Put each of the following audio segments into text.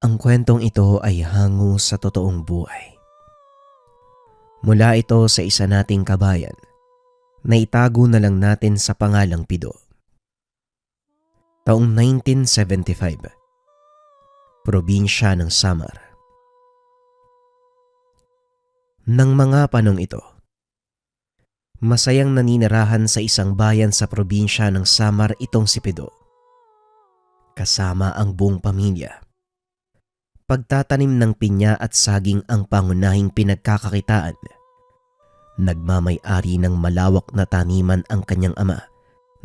Ang kwentong ito ay hango sa totoong buhay. Mula ito sa isa nating kabayan na itago na lang natin sa pangalang Pido. Taong 1975, probinsya ng Samar. Nang mga panong ito, masayang naninirahan sa isang bayan sa probinsya ng Samar itong si Pido. Kasama ang buong pamilya. Pagtatanim ng pinya at saging ang pangunahing pinagkakakitaan. Nagmamay-ari ng malawak na taniman ang kanyang ama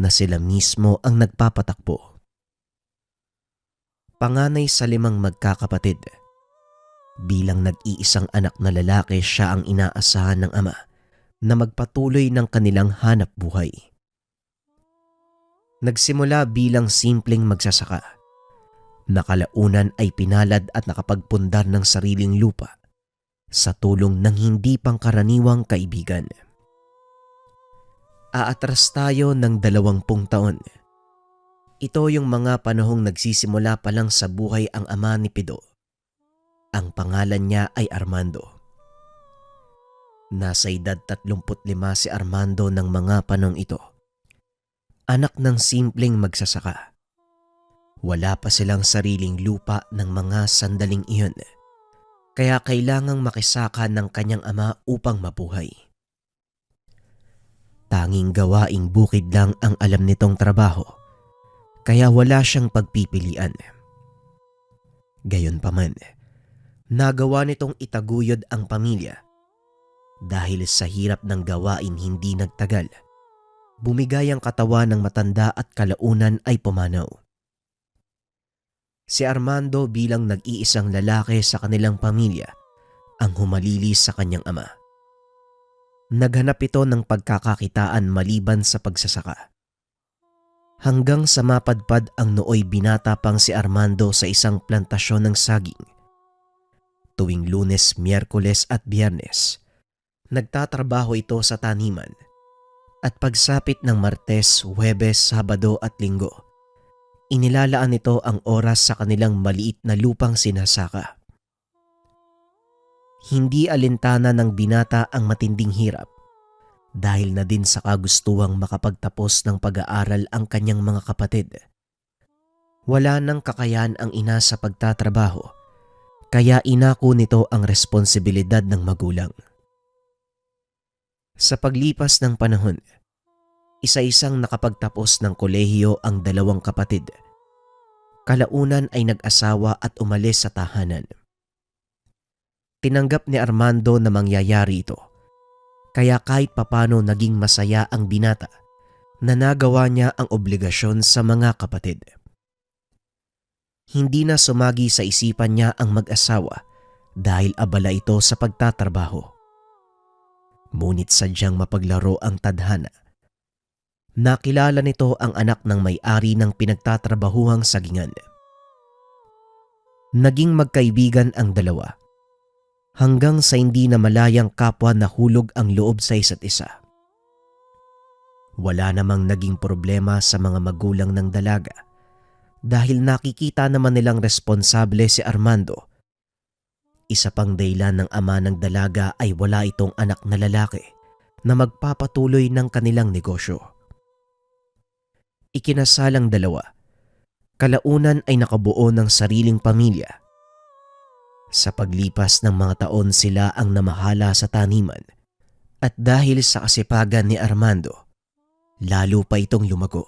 na sila mismo ang nagpapatakbo. Panganay sa 5 magkakapatid. Bilang nag-iisang anak na lalaki, siya ang inaasahan ng ama na magpatuloy ng kanilang hanap buhay. Nagsimula bilang simpleng magsasaka. Nakalaunan ay pinalad at nakapagpundar ng sariling lupa sa tulong ng hindi pangkaraniwang kaibigan. Aatras tayo ng 20 taon. Ito yung mga panahong nagsisimula pa lang sa buhay ang ama ni Pido. Ang pangalan niya ay Armando. Nasa edad 35 si Armando ng mga panahong ito. Anak ng simpleng magsasaka. Wala pa silang sariling lupa ng mga sandaling iyon, kaya kailangang makisaka ng kanyang ama upang mabuhay. Tanging gawaing bukid lang ang alam nitong trabaho, kaya wala siyang pagpipilian. Gayunpaman, nagawa nitong itaguyod ang pamilya. Dahil sa hirap ng gawain hindi nagtagal, bumigay ang katawan ng matanda at kalaunan ay pumanaw. Si Armando bilang nag-iisang lalaki sa kanilang pamilya ang humalili sa kanyang ama. Naghanap ito ng pagkakakitaan maliban sa pagsasaka. Hanggang sa mapadpad ang nooy binata pang si Armando sa isang plantasyon ng saging. Tuwing Lunes, Miyerkules at Biyernes, nagtatrabaho ito sa taniman at pagsapit ng Martes, Huwebes, Sabado at Linggo, inilalaan nito ang oras sa kanilang maliit na lupang sinasaka. Hindi alintana ng binata ang matinding hirap dahil na din sa kagustuhang makapagtapos ng pag-aaral ang kanyang mga kapatid. Wala nang kakayahan ang ina sa pagtatrabaho, kaya inako nito ang responsibilidad ng magulang. Sa paglipas ng panahon, isa-isang nakapagtapos ng kolehiyo ang 2 kapatid. Kalaunan ay nag-asawa at umalis sa tahanan. Tinanggap ni Armando na mangyayari ito, kaya kahit papano naging masaya ang binata na nagawa niya ang obligasyon sa mga kapatid. Hindi na sumagi sa isipan niya ang mag-asawa dahil abala ito sa pagtatrabaho. Ngunit sadyang mapaglaro ang tadhana. Nakilala nito ang anak ng may-ari ng pinagtatrabahuhang sagingan. Naging magkaibigan ang dalawa hanggang sa hindi na malayang kapwa nahulog ang loob sa isa't isa. Wala namang naging problema sa mga magulang ng dalaga dahil nakikita naman nilang responsable si Armando. Isa pang dahilan ng ama ng dalaga ay wala itong anak na lalaki na magpapatuloy ng kanilang negosyo. Ikinasalang dalawa, kalaunan ay nakabuo ng sariling pamilya. Sa paglipas ng mga taon sila ang namahala sa taniman at dahil sa kasipagan ni Armando, lalo pa itong lumago.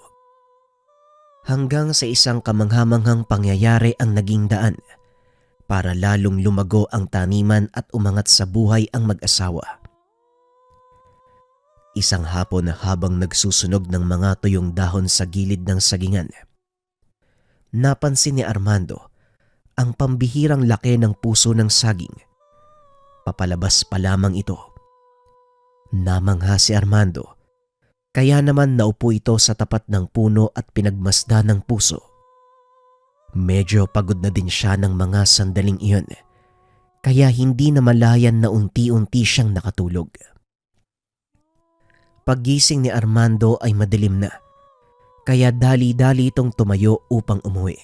Hanggang sa isang kamanghamanghang pangyayari ang naging daan para lalong lumago ang taniman at umangat sa buhay ang mag-asawa. Isang hapon na habang nagsusunog ng mga tuyong dahon sa gilid ng sagingan, napansin ni Armando ang pambihirang laki ng puso ng saging. Papalabas pa lamang ito. Namangha si Armando, kaya naman naupo ito sa tapat ng puno at pinagmasda ng puso. Medyo pagod na din siya ng mga sandaling iyon, kaya hindi na malayan na unti-unti siyang nakatulog. Paggising ni Armando ay madilim na, kaya dali-dali itong tumayo upang umuwi.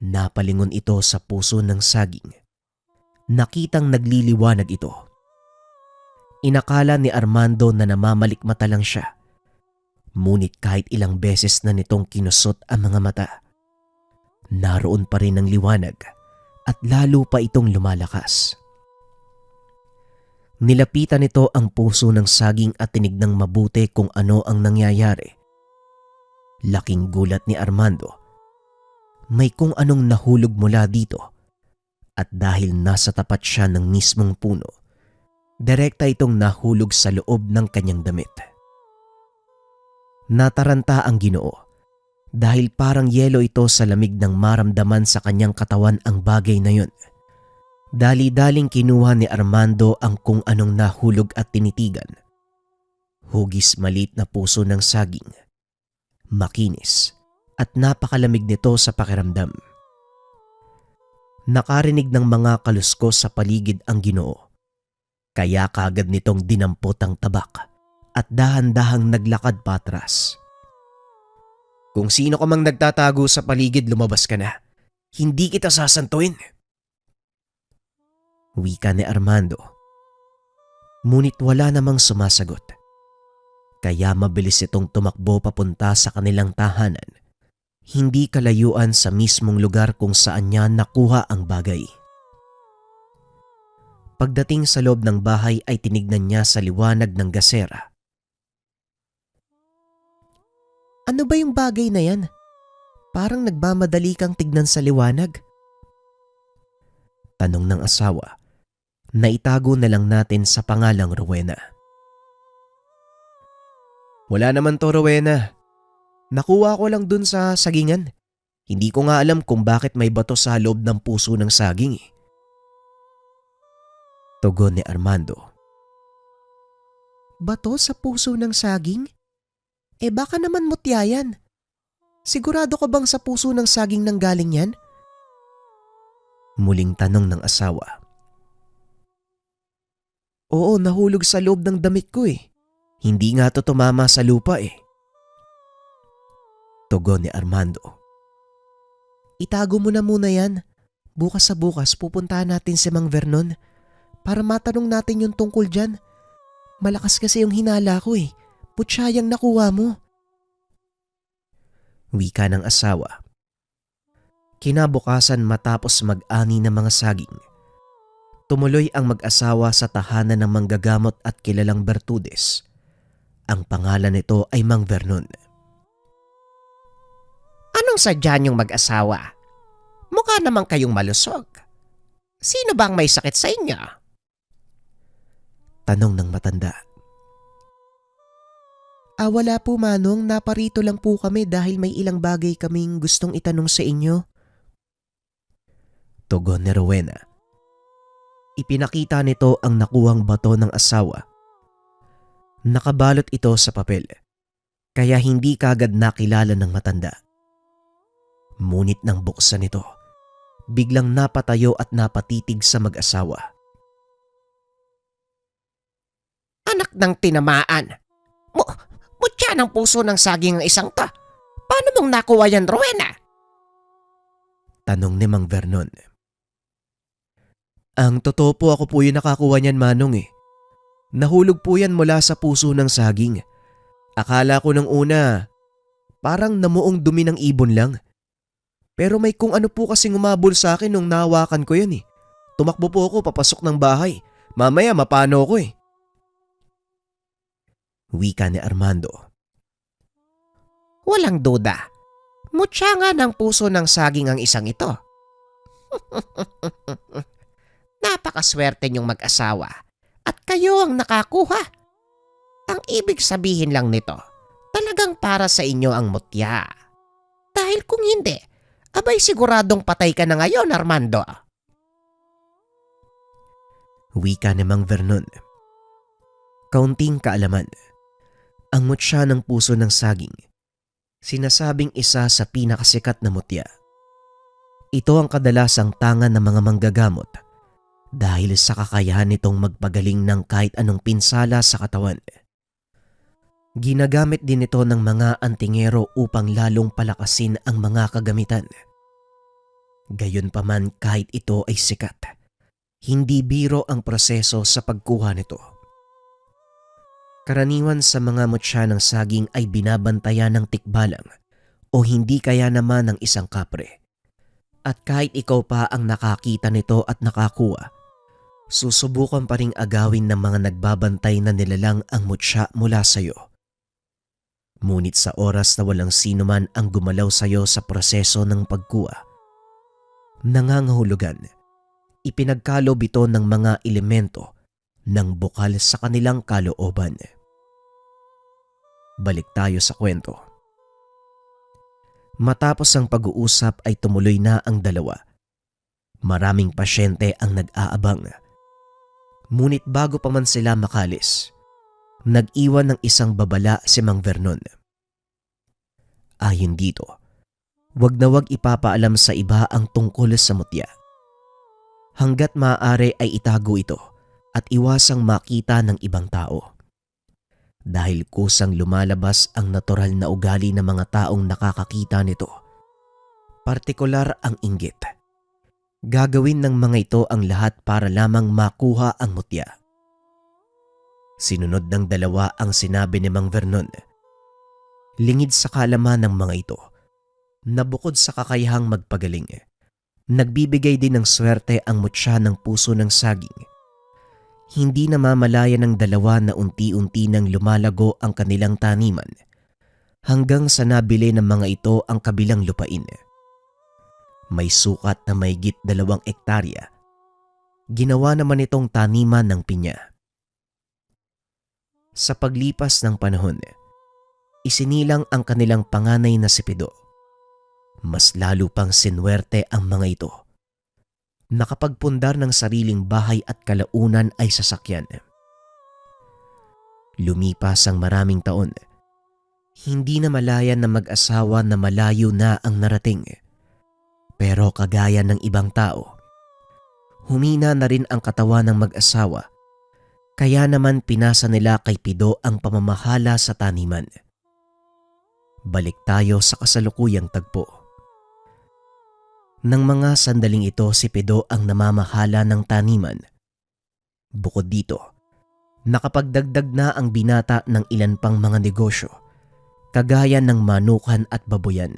Napalingon ito sa puso ng saging. Nakitang nagliliwanag ito. Inakala ni Armando na namamalikmata lang siya. Ngunit kahit ilang beses na nitong kinusot ang mga mata, naroon pa rin ang liwanag at lalo pa itong lumalakas. Nilapitan nito ang puso ng saging at tinignang mabuti kung ano ang nangyayari. Laking gulat ni Armando. May kung anong nahulog mula dito at dahil nasa tapat siya ng mismong puno, direkta itong nahulog sa loob ng kanyang damit. Nataranta ang Ginoo dahil parang yelo ito sa lamig ng maramdaman sa kanyang katawan ang bagay na yun. Dali-daling kinuha ni Armando ang kung anong nahulog at tinitigan. Hugis maliit na puso ng saging. Makinis at napakalamig nito sa pakiramdam. Nakarinig ng mga kaluskos sa paligid ang Ginoo. Kaya kaagad nitong dinampot ang tabak at dahan-dahang naglakad patras. Kung sino ka mang nagtatago sa paligid, lumabas ka na. Hindi kita sasantuin. Wika ni Armando. Ngunit wala namang sumasagot. Kaya mabilis itong tumakbo papunta sa kanilang tahanan. Hindi kalayuan sa mismong lugar kung saan niya nakuha ang bagay. Pagdating sa loob ng bahay ay tinignan niya sa liwanag ng gasera. Ano ba yung bagay na yan? Parang nagmamadali kang tignan sa liwanag. Tanong ng asawa. Naitago na lang natin sa pangalang Rowena. Wala naman to, Rowena. Nakuha ko lang dun sa sagingan. Hindi ko nga alam kung bakit may bato sa loob ng puso ng saging eh. Tugon ni Armando. Bato sa puso ng saging? Baka naman mutya yan. Sigurado ka bang sa puso ng saging nang galing yan? Muling tanong ng asawa. Oo, nahulog sa loob ng damit ko eh. Hindi nga to tumama sa lupa eh. Tugon ni Armando. Itago mo na muna yan. Bukas sa bukas pupuntahan natin si Mang Vernon para matanong natin yung tungkol dyan. Malakas kasi yung hinala ko eh. Putsayang nakuha mo. Wika ng asawa. Kinabukasan matapos mag-ani ng mga saging, tumuloy ang mag-asawa sa tahanan ng manggagamot at kilalang Bertudes. Ang pangalan nito ay Mang Vernon. Anong sadya niyong mag-asawa? Mukha naman kayong malusog. Sino bang may sakit sa inyo? Tanong ng matanda. Wala po Manong, naparito lang po kami dahil may ilang bagay kaming gustong itanong sa inyo. Tugon ni Rowena. Ipinakita nito ang nakuhang bato ng asawa. Nakabalot ito sa papel, kaya hindi kaagad nakilala ng matanda. Ngunit nang buksan ito, biglang napatayo at napatitig sa mag-asawa. Anak ng tinamaan! Mutya ng puso ng saging ang isang to. Paano mong nakuha yan, Rowena? Tanong ni Mang Vernon. Ang totoo po ako po yung nakakuha niyan, Manong eh. Nahulog po yan mula sa puso ng saging. Akala ko nung una, parang namuong dumi ng ibon lang. Pero may kung ano po kasing umabol sa akin nung nahawakan ko yan eh. Tumakbo po ako papasok ng bahay. Mamaya mapano ko eh. Wika ni Armando. Walang duda. Mutya nga ng puso ng saging ang isang ito. Napakaswerte niyong mag-asawa at kayo ang nakakuha. Ang ibig sabihin lang nito, talagang para sa inyo ang mutya. Dahil kung hindi, abay siguradong patay ka na ngayon, Armando. Wika ni Mang Vernon. Kaunting kaalaman. Ang mutya ng puso ng saging, sinasabing isa sa pinakasikat na mutya. Ito ang kadalasang tangan ng mga manggagamot dahil sa kakayahan nitong magpagaling ng kahit anong pinsala sa katawan. Ginagamit din ito ng mga antingero upang lalong palakasin ang mga kagamitan. Gayunpaman kahit ito ay sikat, hindi biro ang proseso sa pagkuha nito. Karaniwan sa mga mutya ng saging ay binabantayan ng tikbalang o hindi kaya naman ng isang kapre. At kahit ikaw pa ang nakakita nito at nakakuha, susubukan pa ring agawin ng mga nagbabantay na nilalang ang mutya mula sa iyo. Ngunit sa oras na walang sino man ang gumalaw sa iyo sa proseso ng pagkuha, nangangahulugan, ipinagkalob ito ng mga elemento ng bukal sa kanilang kalooban. Balik tayo sa kwento. Matapos ang pag-uusap ay tumuloy na ang dalawa. Maraming pasyente ang nag-aabang. Ngunit bago pa man sila makalis, nag-iwan ng isang babala si Mang Vernon. Ayon dito, wag na wag ipapaalam sa iba ang tungkol sa mutya. Hanggat maaari ay itago ito at iwasang makita ng ibang tao. Dahil kusang lumalabas ang natural na ugali ng mga taong nakakakita nito. Partikular ang inggit. Gagawin ng mga ito ang lahat para lamang makuha ang mutya. Sinunod ng dalawa ang sinabi ni Mang Vernon. Lingid sa kaalaman ng mga ito na bukod sa kakayahang magpagaling, nagbibigay din ng swerte ang mutya ng puso ng saging. Hindi namamalaya ng dalawa na unti-unti nang lumalago ang kanilang taniman hanggang sa nabili ng mga ito ang kabilang lupain. May sukat na mahigit 2 ektarya. Ginawa naman itong taniman ng pinya. Sa paglipas ng panahon, isinilang ang kanilang panganay na si Pido. Mas lalo pang sinwerte ang mga ito. Nakapagpundar ng sariling bahay at kalaunan ay sasakyan. Lumipas ang maraming taon. Hindi na malayan na mag-asawa na malayo na ang narating. Pero kagaya ng ibang tao, humina na rin ang katawan ng mag-asawa. Kaya naman pinasa nila kay Pido ang pamamahala sa taniman. Balik tayo sa kasalukuyang tagpo. Nang mga sandaling ito si Pido ang namamahala ng taniman. Bukod dito, nakapagdagdag na ang binata ng ilan pang mga negosyo, kagaya ng manukan at baboyan.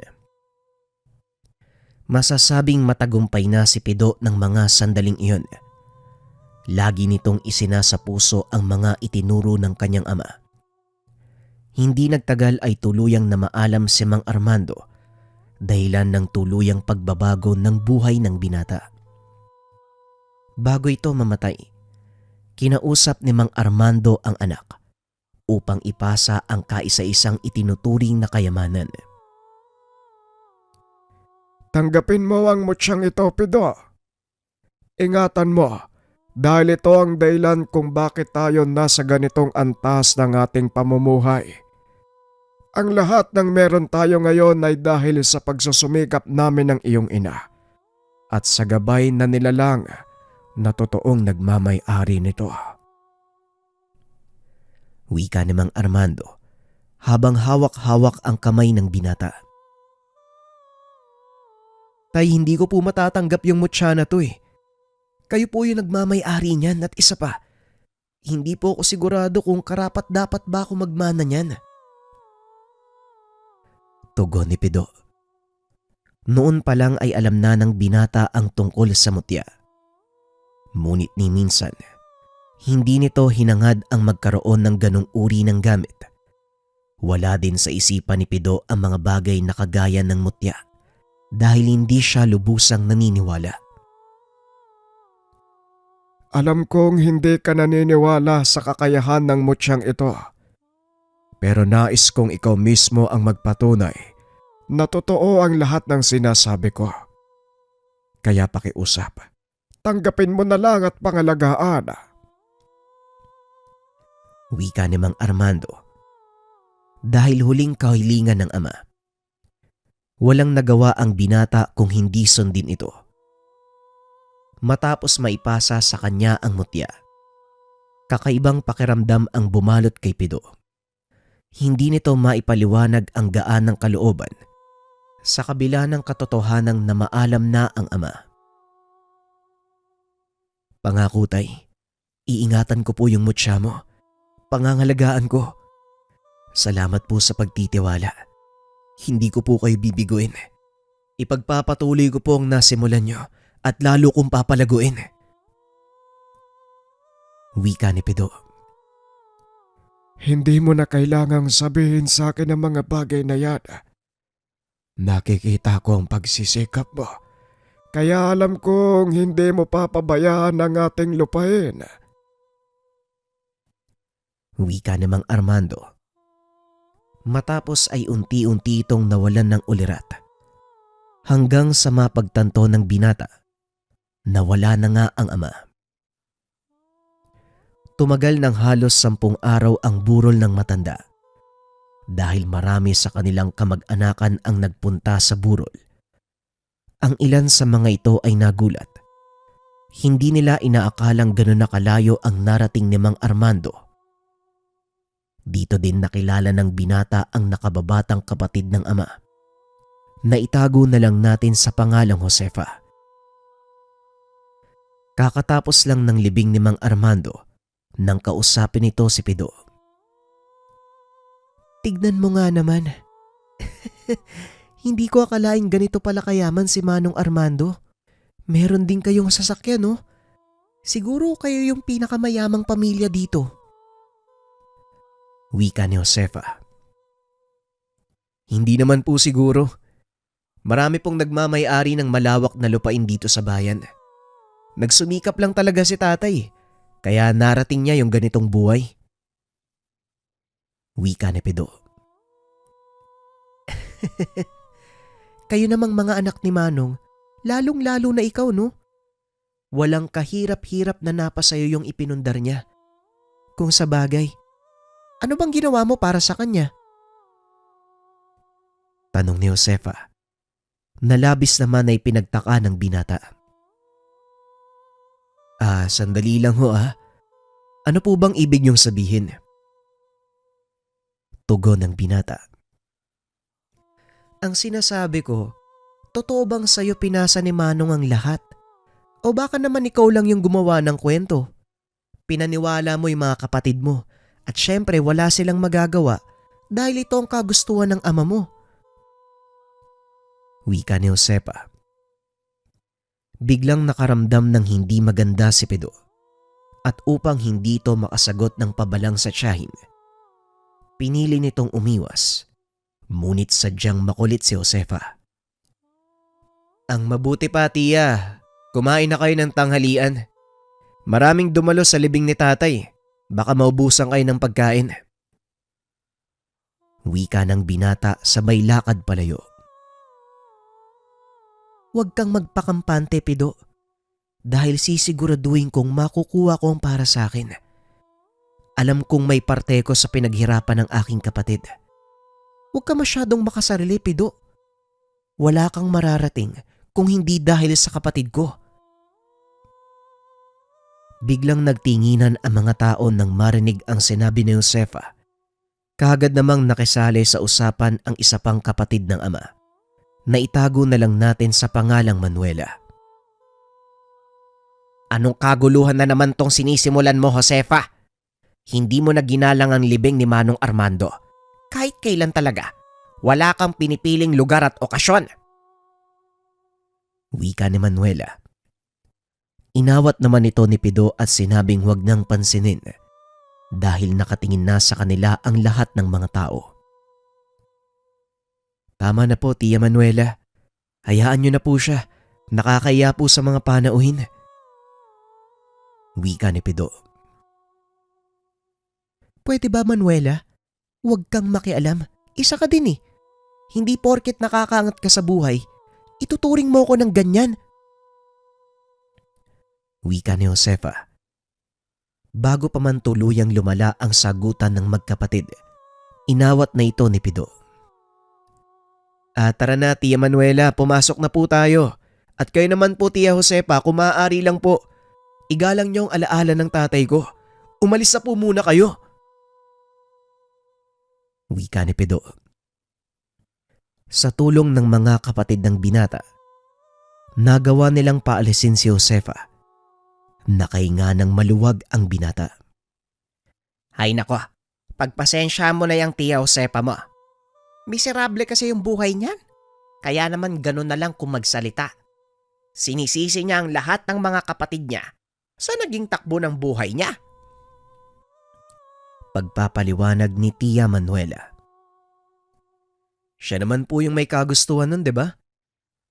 Masasabing matagumpay na si Pido ng mga sandaling iyon. Lagi nitong isinasa puso ang mga itinuro ng kanyang ama. Hindi nagtagal ay tuluyang namaalam si Mang Armando, dahilan ng tuluyang pagbabago ng buhay ng binata. Bago ito mamatay, kinausap ni Mang Armando ang anak upang ipasa ang kaisa-isang itinuturing na kayamanan. Tanggapin mo ang mutyang ito, Pido. Ingatan mo, dahil ito ang dahilan kung bakit tayo nasa ganitong antas ng ating pamumuhay. Ang lahat ng meron tayo ngayon ay dahil sa pagsusumikap namin ng iyong ina at sa gabay na nilalang na totoong nagmamay-ari nito. Wika ni Mang Armando habang hawak-hawak ang kamay ng binata. Tay, hindi ko po matatanggap yung mutya na to eh. Kayo po yung nagmamay-ari niyan at isa pa, hindi po ako sigurado kung karapat-dapat ba ako magmana niyan. Tugon ni Pido. Noon pa lang ay alam na ng binata ang tungkol sa mutya. Ngunit ni minsan, hindi nito hinangad ang magkaroon ng ganong uri ng gamit. Wala din sa isipan ni Pido ang mga bagay na kagaya ng mutya dahil hindi siya lubusang naniniwala. Alam kong hindi ka naniniwala sa kakayahan ng mutyang ito. Pero nais kong ikaw mismo ang magpatunay na totoo ang lahat ng sinasabi ko. Kaya pakiusap, tanggapin mo na lang at pangalagaan. Wika ni Mang Armando. Dahil huling kahilingan ng ama. Walang nagawa ang binata kung hindi sundin ito. Matapos maipasa sa kanya ang mutya, kakaibang pakiramdam ang bumalot kay Pido. Hindi nito maipaliwanag ang gaan ng kalooban sa kabila ng katotohanang na maalam na ang ama. Pangako tay, iingatan ko po yung mutya mo. Pangangalagaan ko. Salamat po sa pagtitiwala. Hindi ko po kayo bibiguin. Ipagpapatuloy ko po ang nasimulan nyo at lalo kong papalaguin. Wika ni Pido. Hindi mo na kailangang sabihin sa akin ang mga bagay na yan. Nakikita ko ang pagsisikap mo. Kaya alam kong hindi mo papabayaan ang ating lupain. Wika namang Armando. Matapos ay unti-unti itong nawalan ng ulirat. Hanggang sa mapagtanto ng binata, nawala na nga ang ama. Tumagal ng halos 10 araw ang burol ng matanda. Dahil marami sa kanilang kamag-anakan ang nagpunta sa burol. Ang ilan sa mga ito ay nagulat. Hindi nila inaakalang gano'n na kalayo ang narating ni Mang Armando. Dito din nakilala ng binata ang nakababatang kapatid ng ama. Naitago na lang natin sa pangalang Josefa. Kakatapos lang ng libing ni Mang Armando nang kausapin nito si Pido. Tignan mo nga naman. Hindi ko akalaing ganito pala kayaman si Manong Armando. Meron din kayong sasakyan, no? Siguro kayo yung pinakamayamang pamilya dito. Wika ni Josefa. Hindi naman po siguro. Marami pong nagmamay-ari ng malawak na lupain dito sa bayan. Nagsumikap lang talaga si tatay. Kaya narating niya yung ganitong buhay. Wika ni Pido. Kayo namang mga anak ni Manong, lalong-lalo na ikaw, no? Walang kahirap-hirap na napasayo yung ipinundar niya. Kung sa bagay, ano bang ginawa mo para sa kanya? Tanong ni Josefa. Nalabis naman ay pinagtaka ng binata. Sandali lang ho . Ano po bang ibig niyong sabihin? Tugon ng binata. Ang sinasabi ko, totoo bang sa'yo pinasa ni Manong ang lahat? O baka naman ikaw lang yung gumawa ng kwento? Pinaniwala mo yung mga kapatid mo at syempre wala silang magagawa dahil ito ang kagustuhan ng ama mo. Wika ni Josefa. Biglang nakaramdam ng hindi maganda si Pido at upang hindi ito makasagot ng pabalang sa tiyahin, pinili nitong umiwas, ngunit sadyang makulit si Josefa. Ang mabuti pa tiya, kumain na kayo ng tanghalian. Maraming dumalo sa libing ni tatay, baka maubusan kayo ng pagkain. Wika ng binata sabay lakad palayo. Huwag kang magpakampante, Pido, dahil sisiguraduhin kong makukuha ko ang para sa akin. Alam kong may parte ko sa pinaghirapan ng aking kapatid. Huwag ka masyadong makasarili, Pido. Wala kang mararating kung hindi dahil sa kapatid ko. Biglang nagtinginan ang mga tao nang marinig ang sinabi ni Josefa. Kaagad namang nakisali sa usapan ang isa pang kapatid ng ama. Naitago na lang natin sa pangalang Manuela. Anong kaguluhan na naman tong sinisimulan mo, Josefa? Hindi mo na ginalang ang libing ni Manong Armando. Kahit kailan talaga. Wala kang pinipiling lugar at okasyon. Wika ni Manuela. Inawat naman ito ni Pido at sinabing huwag nang pansinin dahil nakatingin na sa kanila ang lahat ng mga tao. Tama na po, Tia Manuela. Hayaan niyo na po siya. Nakakaya po sa mga panauhin. Wika ni Pido. Pwede ba, Manuela? Huwag kang makialam. Isa ka din eh. Hindi porket nakakaangat ka sa buhay, ituturing mo ko ng ganyan. Wika ni Josefa. Bago pa man tuluyang lumala ang sagutan ng magkapatid, inawat na ito ni Pido. Tara na, Tia Manuela, pumasok na po tayo. At kayo naman po, Tia Josefa, kung maaari lang po, igalang niyo ang alaala ng tatay ko. Umalis na po muna kayo. Wika ni Pido. Sa tulong ng mga kapatid ng binata, nagawa nilang paalisin si Josefa. Nakahinga ng maluwag ang binata. Hay nako, pagpasensya mo na yung tiya Josefa mo. Miserable kasi yung buhay niyan. Kaya naman ganun na lang kung magsalita. Sinisisi niya ang lahat ng mga kapatid niya sa naging takbo ng buhay niya. Pagpapaliwanag ni Tia Manuela. Siya naman po yung may kagustuhan nun, di ba?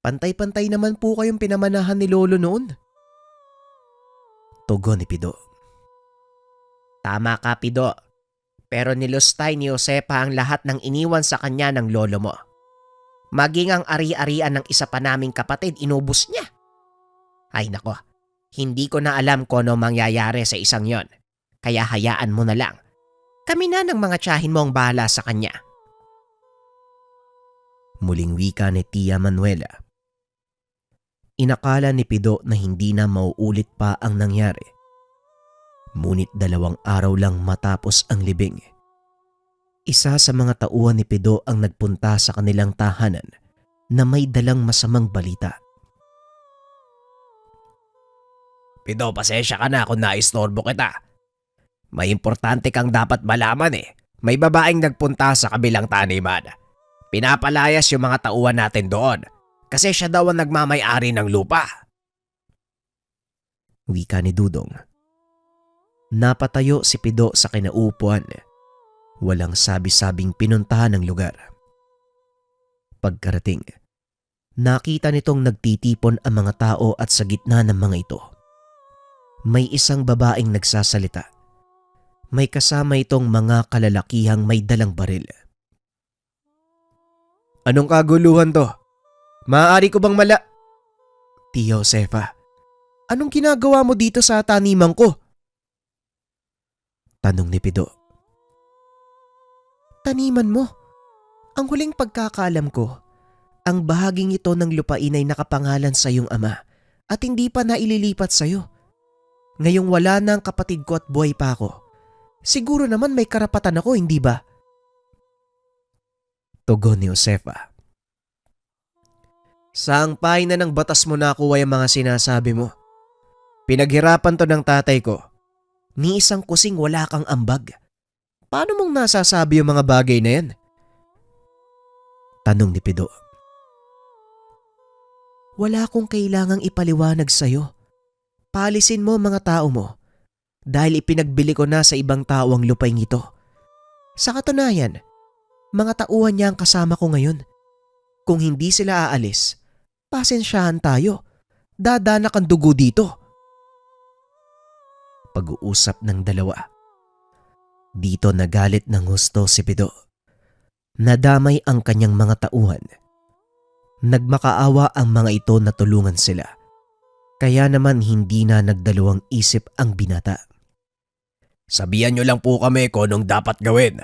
Pantay-pantay naman po kayong pinamanahan ni Lolo noon. Tugon ni Pido. Tama ka, Pido. Pero nilustay ni Josefa ang lahat ng iniwan sa kanya ng lolo mo. Maging ang ari-arian ng isa pa naming kapatid, inubos niya. Ay nako, hindi ko na alam kung ano mangyayari sa isang yon. Kaya hayaan mo na lang. Kami na ng mga tiyahin mo ang bahala sa kanya. Muling wika ni Tia Manuela. Inakala ni Pido na hindi na mauulit pa ang nangyari. Ngunit 2 araw lang matapos ang libing. Isa sa mga tauhan ni Pido ang nagpunta sa kanilang tahanan na may dalang masamang balita. Pido, pasensya ka na kung naistorbo kita. May importante kang dapat malaman eh. May babaeng nagpunta sa kabilang taniman. Pinapalayas yung mga tauhan natin doon kasi siya daw ang nagmamay-ari ng lupa. Wika ni Dudong. Napatayo si Pido sa kinaupuan. Walang sabi-sabing pinuntahan ng lugar. Pagkarating, nakita nitong nagtitipon ang mga tao at sa gitna ng mga ito, may isang babaeng nagsasalita. May kasama itong mga kalalakihang may dalang baril. Anong kaguluhan to? Maaari ko bang Tia Josefa, anong ginagawa mo dito sa taniman ko? Tanong ni Pido. Taniman mo? Ang huling pagkakaalam ko, ang bahaging ito ng lupain ay nakapangalan sa iyong ama at hindi pa naililipat sa iyo. Ngayong wala na ang kapatid ko at buhay pa ako. Siguro naman may karapatan ako, hindi ba? Tugon ni Josefa. Saang pahina ng batas mo nakuha yung mga sinasabi mo? Pinaghirapan to ng tatay ko. Ni isang kusing wala kang ambag. Paano mong nasasabi yung mga bagay na yan? Tanong ni Pido. Wala akong kailangang ipaliwanag sa'yo. Paalisin mo mga tao mo dahil ipinagbili ko na sa ibang tao ang lupaing ito. Sa katunayan, mga tauhan niya ang kasama ko ngayon. Kung hindi sila aalis, pasensyahan tayo. Dadanak ang dugo dito. Pag-uusap ng dalawa. Dito nagalit ng husto si Pido. Nadamay ang kanyang mga tauhan. Nagmakaawa ang mga ito na tulungan sila. Kaya naman hindi na nagdalawang isip ang binata. Sabihan niyo lang po kami kung anong dapat gawin.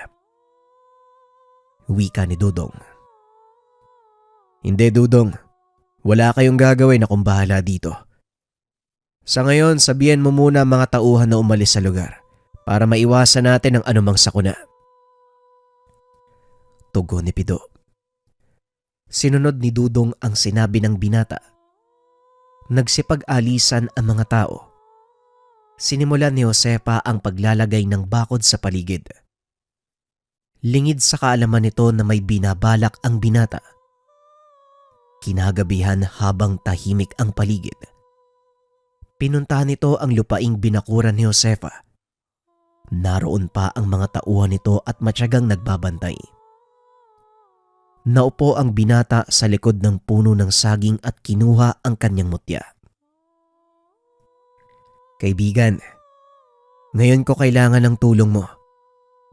Wika ni Dudong. Hindi, Dudong. Wala kayong gagawin, akong bahala dito. Sa ngayon, sabihan mo muna mga tauhan na umalis sa lugar para maiwasan natin ang anumang sakuna. Tugon ni Pido. Sinunod ni Dudong ang sinabi ng binata. Nagsipag-alisan ang mga tao. Sinimulan ni Josefa ang paglalagay ng bakod sa paligid. Lingid sa kaalaman nito na may binabalak ang binata. Kinagabihan habang tahimik ang paligid. Pinuntahan nito ang lupaing binakuran ni Josefa. Naroon pa ang mga tauhan nito at matyagang nagbabantay. Naupo ang binata sa likod ng puno ng saging at kinuha ang kanyang mutya. Kaibigan, ngayon ko kailangan ng tulong mo.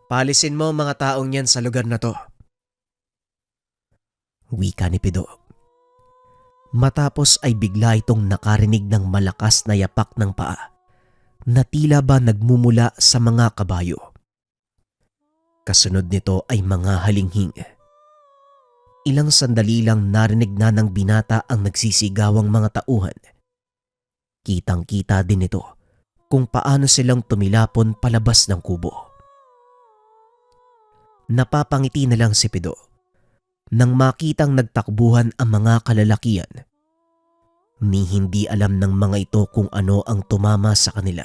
Paalisin mo mga taong yan sa lugar na to. Wika ni Pido. Matapos ay bigla itong nakarinig ng malakas na yapak ng paa na tila ba nagmumula sa mga kabayo. Kasunod nito ay mga halinghing. Ilang sandali lang narinig na ng binata ang nagsisigawang mga tauhan. Kitang-kita din ito kung paano silang tumilapon palabas ng kubo. Napapangiti na lang si Pido. nang makitang nagtakbuhan ang mga kalalakian. Ni hindi alam ng mga ito kung ano ang tumama sa kanila.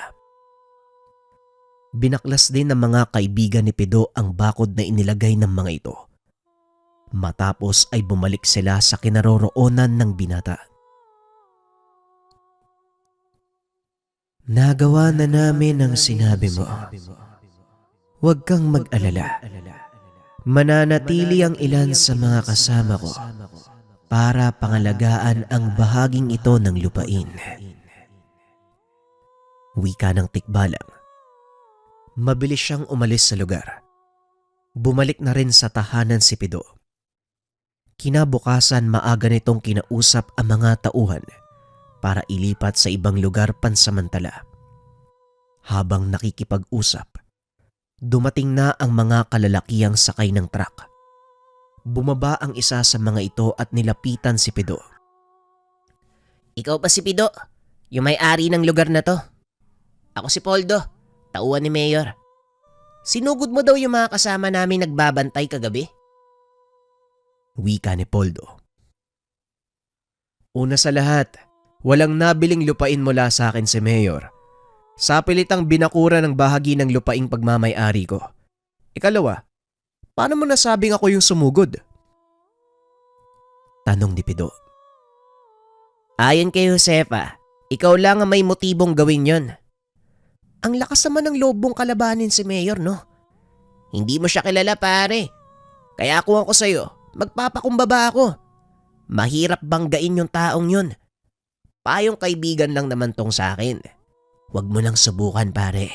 Binaklas din ng mga kaibigan ni Pido ang bakod na inilagay ng mga ito. Matapos ay bumalik sila sa kinaroroonan ng binata. Nagawa na namin ang sinabi mo. Huwag kang mag-alala. Mananatili ang ilan sa mga kasama ko para pangalagaan ang bahaging ito ng lupain. Wika ng tikbalang. Mabilis siyang umalis sa lugar. Bumalik na rin sa tahanan si Pido. Kinabukasan maaga nitong kinausap ang mga tauhan para ilipat sa ibang lugar pansamantala. Habang nakikipag-usap, dumating na ang mga kalalakihang sakay ng truck. Bumaba ang isa sa mga ito at nilapitan si Pido. Ikaw ba si Pido? Yung may-ari ng lugar na to? Ako si Poldo, tauhan ni Mayor. Sinugod mo daw yung mga kasama namin nagbabantay kagabi? Wika ni Poldo. Una sa lahat, walang nabiling lupain mula sa akin si Mayor. Sa pilitang binakura ng bahagi ng lupaing pagmamay-ari ko. Ikalawa, paano mo nasabing ako yung sumugod? Tanong ni Pido. Ayon kay Josefa, ikaw lang ang may motibong gawin yon. Ang lakas naman ng loob mong kalabanin si Mayor, no? Hindi mo siya kilala, pare. Kaya kung ako sa'yo, magpapakumbaba ako. Mahirap banggain yung taong yun. Payong kaibigan lang naman tong sa akin. Huwag mo nang subukan, pare.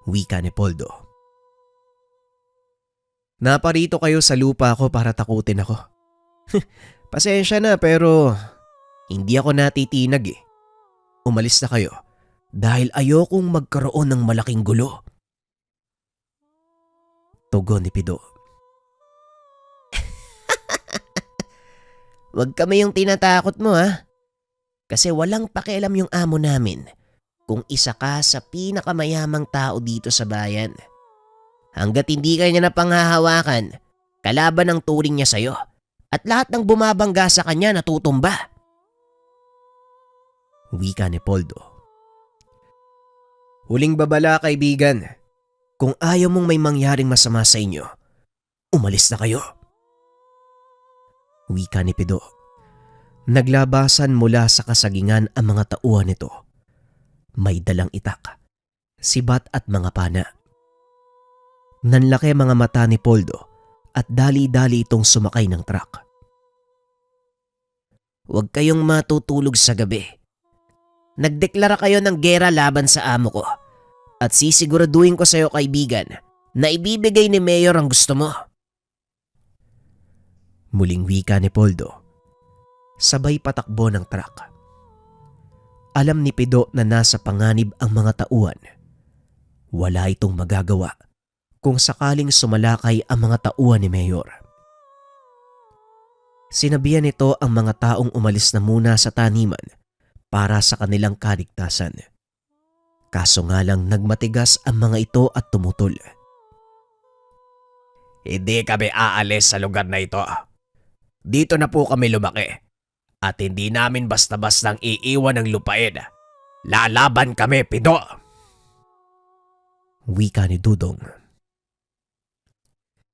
Wika ni Poldo. Naparito kayo sa lupa ko para takutin ako. Pasensya na pero hindi ako natitinag eh. Umalis na kayo dahil ayokong magkaroon ng malaking gulo. Tugon ni Pido. Huwag kami yung tinatakot mo, ha? Kasi walang pakialam yung amo namin kung isa ka sa pinakamayamang tao dito sa bayan. Hanggat hindi ka niya napanghahawakan, kalaban ang turing niya sa'yo at lahat ng bumabangga sa kanya natutumba. Wika ni Poldo. Huling babala, kaibigan. Kung ayaw mong may mangyaring masama sa inyo, umalis na kayo. Wika ni Pido. Naglabasan mula sa kasagingan ang mga tauhan nito. May dalang itak, sibat at mga pana. Nanlaki mga mata ni Poldo at dali-dali itong sumakay ng truck. Huwag kayong matutulog sa gabi. Nagdeklara kayo ng gera laban sa amo ko at sisiguraduhin ko sa iyo, kaibigan, na ibibigay ni Mayor ang gusto mo. Muling wika ni Poldo. Sabay patakbo ng truck. Alam ni Pido na nasa panganib ang mga tauhan. Wala itong magagawa kung sakaling sumalakay ang mga tauhan ni Mayor. Sinabihan nito ang mga taong umalis na muna sa taniman para sa kanilang kaligtasan. Kaso nga lang nagmatigas ang mga ito at tumutol. Hindi kami aalis sa lugar na ito. Dito na po kami lumaki at hindi namin basta-bastang iiwan ng lupain. Lalaban kami, Pido! Wika ni Dudong.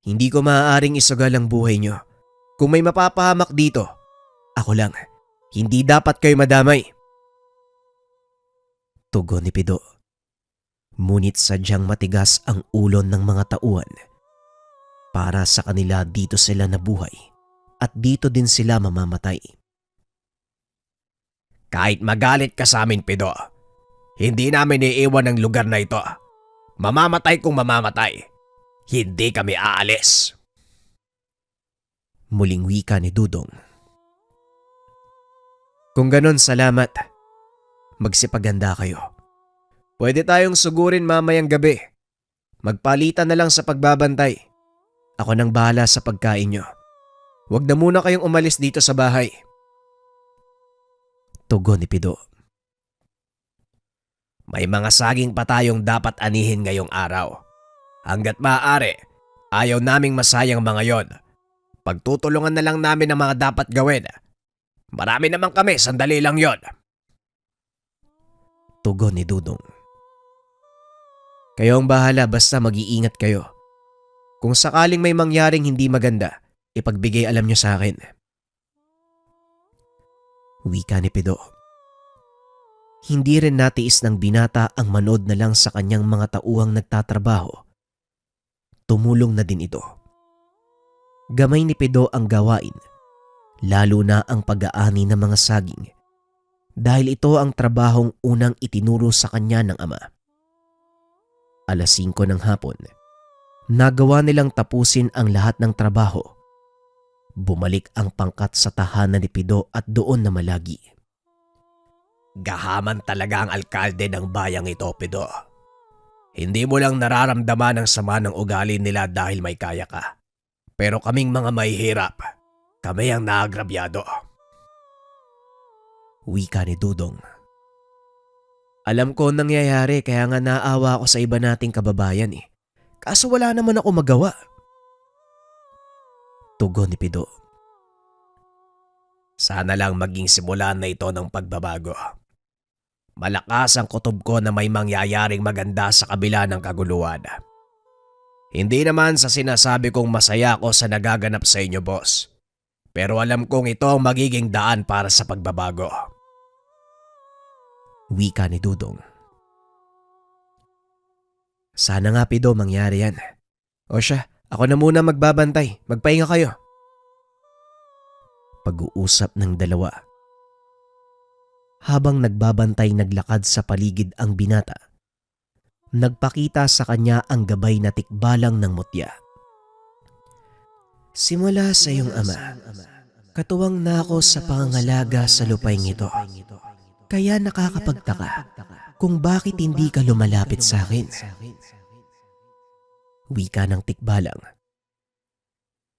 Hindi ko maaaring isugal ang buhay nyo. Kung may mapapahamak dito, ako lang. Hindi dapat kayo madamay. Tugon ni Pido. Ngunit sadyang matigas ang ulon ng mga tauhan. Para sa kanila dito sila nabuhay at dito din sila mamamatay. Kahit magalit ka sa amin, Pido, hindi namin iiwan ang lugar na ito. Mamamatay kung mamamatay. Hindi kami aalis. Muling wika ni Dudong. Kung ganon, salamat. Magsipaganda kayo. Pwede tayong sugurin mamayang gabi. Magpalitan na lang sa pagbabantay. Ako nang bahala sa pagkain nyo. Huwag na muna kayong umalis dito sa bahay. Tugon ni Pido. May mga saging pa tayong dapat anihin ngayong araw. Hanggat maaari, Ayaw naming masayang mga yon. Pagtutulungan na lang namin ang mga dapat gawin. Marami naman kami, sandali lang yon. Tugon ni Dudong. Kayo ang bahala basta mag-iingat kayo. Kung sakaling may mangyaring hindi maganda, ipagbigay alam nyo sa akin. Wika ni Pido. Hindi rin natiis ng binata ang manood na lang sa kanyang mga tauhang nagtatrabaho. Tumulong na din ito. Gamay ni Pido ang gawain, lalo na ang pag-aani ng mga saging, dahil ito ang trabahong unang itinuro sa kanya ng ama. Alas 5 ng hapon, nagawa nilang tapusin ang lahat ng trabaho. Bumalik ang pangkat sa tahanan ni Pido at doon na malagi. Gahaman talaga ang alkalde ng bayang ito, Pido. Hindi mo lang nararamdaman ang sama ng ugali nila dahil may kaya ka. Pero kaming mga mahihirap, kami ang naagrabyado. Wika ni Dudong. Alam ko ang nangyayari kaya nga naawa ako sa iba nating kababayan eh. Kaso wala naman ako magawa. Tugon ni Pido. Sana lang maging simula na ito ng pagbabago. Malakas ang kutob ko na may mangyayaring maganda sa kabila ng kaguluhan. Hindi naman sa sinasabi kong masaya ako sa nagaganap sa inyo, boss. Pero alam kong ito ang magiging daan para sa pagbabago. Wika ni Dudong. Sana nga Pido mangyari yan. O siya, ako na muna magbabantay. Magpahinga kayo. Pag-uusap ng dalawa. Habang nagbabantay naglakad sa paligid ang binata, nagpakita sa kanya ang gabay na tikbalang ng mutya. Simula sa iyong ama, katuwang na ako sa pangangalaga sa lupaing ito. Kaya nakakapagtaka kung bakit hindi ka lumalapit sa akin. Wika ng tikbalang.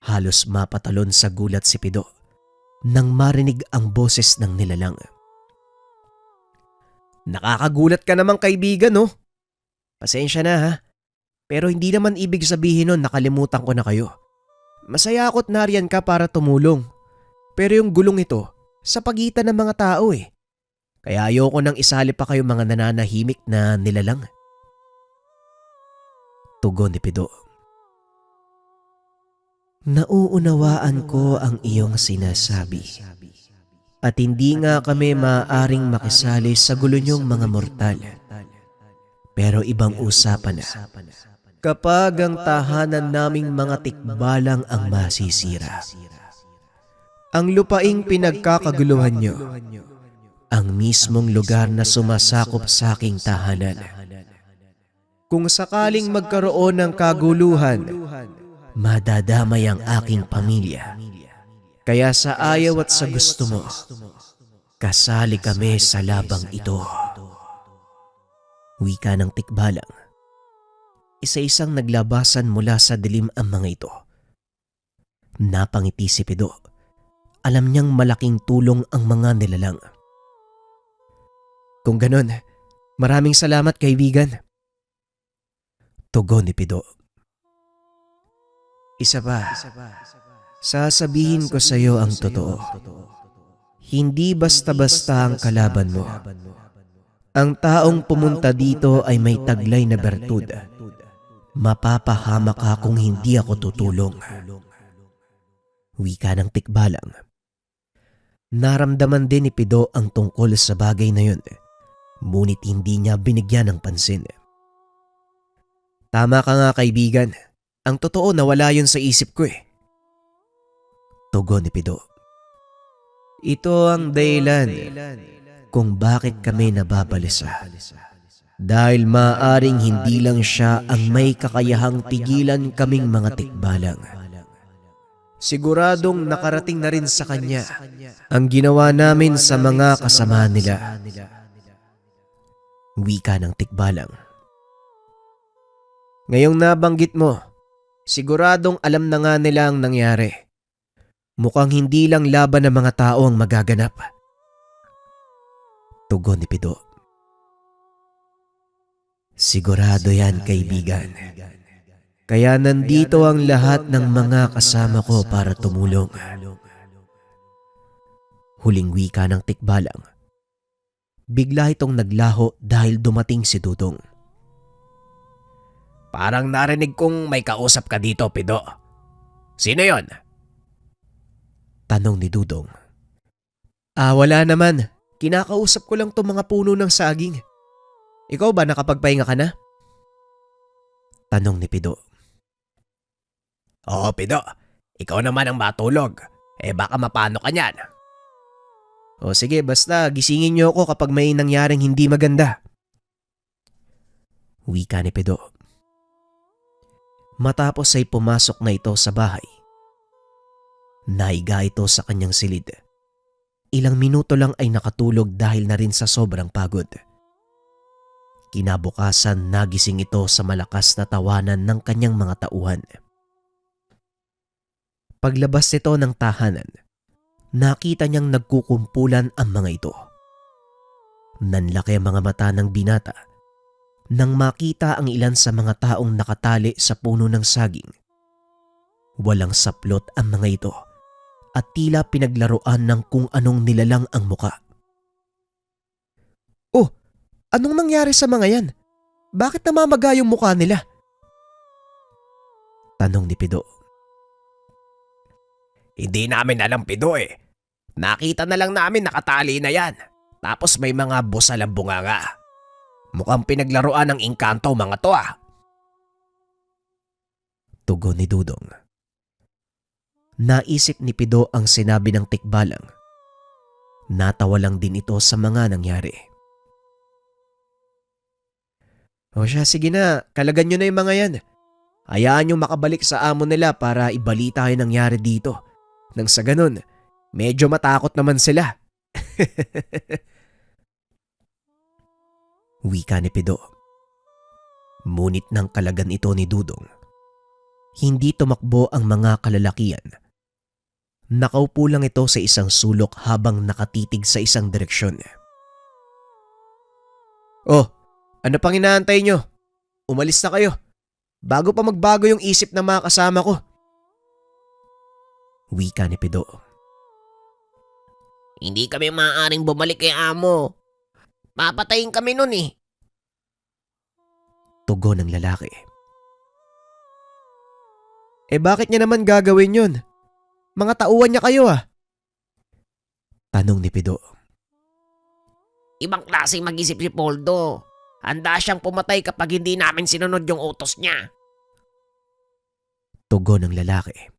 Halos mapatalon sa gulat si Pido nang marinig ang boses ng nilalang. Nakakagulat ka namang kaibigan, no? Pasensya na ha. Pero hindi naman ibig sabihin nun nakalimutan ko na kayo. Masaya ako't nariyan ka para tumulong. Pero yung gulong ito, sa pagitan ng mga tao eh. Kaya ayoko nang isali pa kayo mga nananahimik na nilalang. Tugon ni Pido. Nauunawaan ko ang iyong sinasabi. At hindi nga kami maaaring makisali sa gulo niyong mga mortal. Pero ibang usapan na. Kapag ang tahanan naming mga tikbalang ang masisira. Ang lupaing pinagkakaguluhan niyo, ang mismong lugar na sumasakop sa aking tahanan. Kung sakaling magkaroon ng kaguluhan, madadamay ang aking pamilya. Kaya sa ayaw at sa gusto mo, kasali kami sa labang ito. Wika ng tikbalang. Isa-isang naglabasan mula sa dilim ang mga ito. Napangiti si Pido. Alam niyang malaking tulong ang mga nilalang. Kung ganon, maraming salamat kaibigan. Tugon ni Pido. Isa pa. Sasabihin ko sa iyo ang totoo. Hindi basta-basta ang kalaban mo. Ang taong pumunta dito ay may taglay na bertud. Mapapahamak ka kung hindi ako tutulong. Wika ng tikbalang. Naramdaman din ni Pido ang tungkol sa bagay na yun. Ngunit hindi niya binigyan ng pansin. Tama ka nga kaibigan. Ang totoo nawala yun sa isip ko eh. Tugon ni Pido. Ito ang dahilan kung bakit kami nababalisa. Dahil maaring hindi lang siya ang may kakayahang pigilan kaming mga tikbalang. Siguradong nakarating na rin sa kanya ang ginawa namin sa mga kasama nila. Wika ng tikbalang. Ngayong nabanggit mo, siguradong alam na nga nila ang nangyari. Mukhang hindi lang laban ng mga tao ang magaganap. Tugon ni Pido. Sigurado yan kaibigan. Kaya nandito ang lahat ng mga kasama ko para tumulong. Huling wika ng tikbalang. Bigla itong naglaho dahil dumating si Dudong. Parang narinig kong may kausap ka dito, Pido. Sino yon? Tanong ni Dudong. Wala naman. Kinakausap ko lang tong mga puno ng saging. Ikaw ba nakapagpahinga ka na? Tanong ni Pido. Oo, Pido. Ikaw naman ang matulog. Baka mapano ka niyan. O sige, basta gisingin niyo ako kapag may nangyaring hindi maganda. Wika ni Pido. Matapos ay pumasok na ito sa bahay. Naiga ito sa kanyang silid. Ilang minuto lang ay nakatulog dahil na rin sa sobrang pagod. Kinabukasan nagising ito sa malakas na tawanan ng kanyang mga tauhan. Paglabas nito ng tahanan, nakita niyang nagkukumpulan ang mga ito. Nanlaki ang mga mata ng binata nang makita ang ilan sa mga taong nakatali sa puno ng saging. Walang saplot ang mga ito at tila pinaglaruan ng kung anong nilalang ang muka. Oh, anong nangyari sa mga yan? Bakit namamaga yung mukha nila? Tanong ni Pido. Hindi namin alam, Pido Nakita na lang namin nakatali na yan. Tapos may mga busal ang bunganga. Mukhang pinaglaruan ng engkanto mga to Tugon ni Dudong. Naisip ni Pido ang sinabi ng tikbalang. Natawa lang din ito sa mga nangyari. O siya, sige na, kalagan nyo na yung mga yan. Hayaan nyo makabalik sa amo nila para ibalita yung nangyari dito. Nang sa ganun, medyo matakot naman sila. Wika ni Pido. Ngunit nang kalagan ito ni Dudong, hindi tumakbo ang mga kalalakian. Nakaupo lang ito sa isang sulok habang nakatitig sa isang direksyon. Oh, ano pang inaantay nyo? Umalis na kayo. Bago pa magbago yung isip ng mga kasama ko. Wika ni Pido. Hindi kami maaaring bumalik kay amo. Papatayin kami nun Tugon ng lalaki. Bakit niya naman gagawin yun? Mga tauhan niya kayo Tanong ni Pido. Ibang klaseng mag-isip si Poldo. Handa siyang pumatay kapag hindi namin sinunod yung utos niya. Tugon ng lalaki.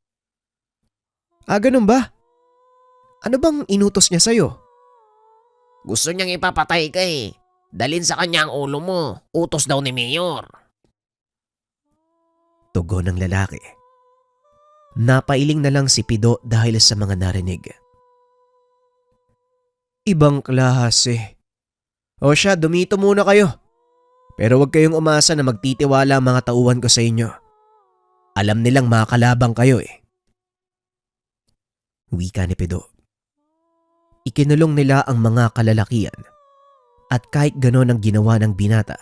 Ganun ba? Ano bang inutos niya sa'yo? Gusto niyang ipapatay ka Dalin sa kanya ang ulo mo. Utos daw ni Mayor. Tugon ng lalaki. Napailing na lang si Pido dahil sa mga narinig. Ibang klase. O siya, dumito muna kayo. Pero huwag kayong umasa na magtitiwala ang mga tauhan ko sa inyo. Alam nilang makakalabang kayo Wika ni Pido. Ikinulong nila ang mga kalalakian at kahit ganon ang ginawa ng binata,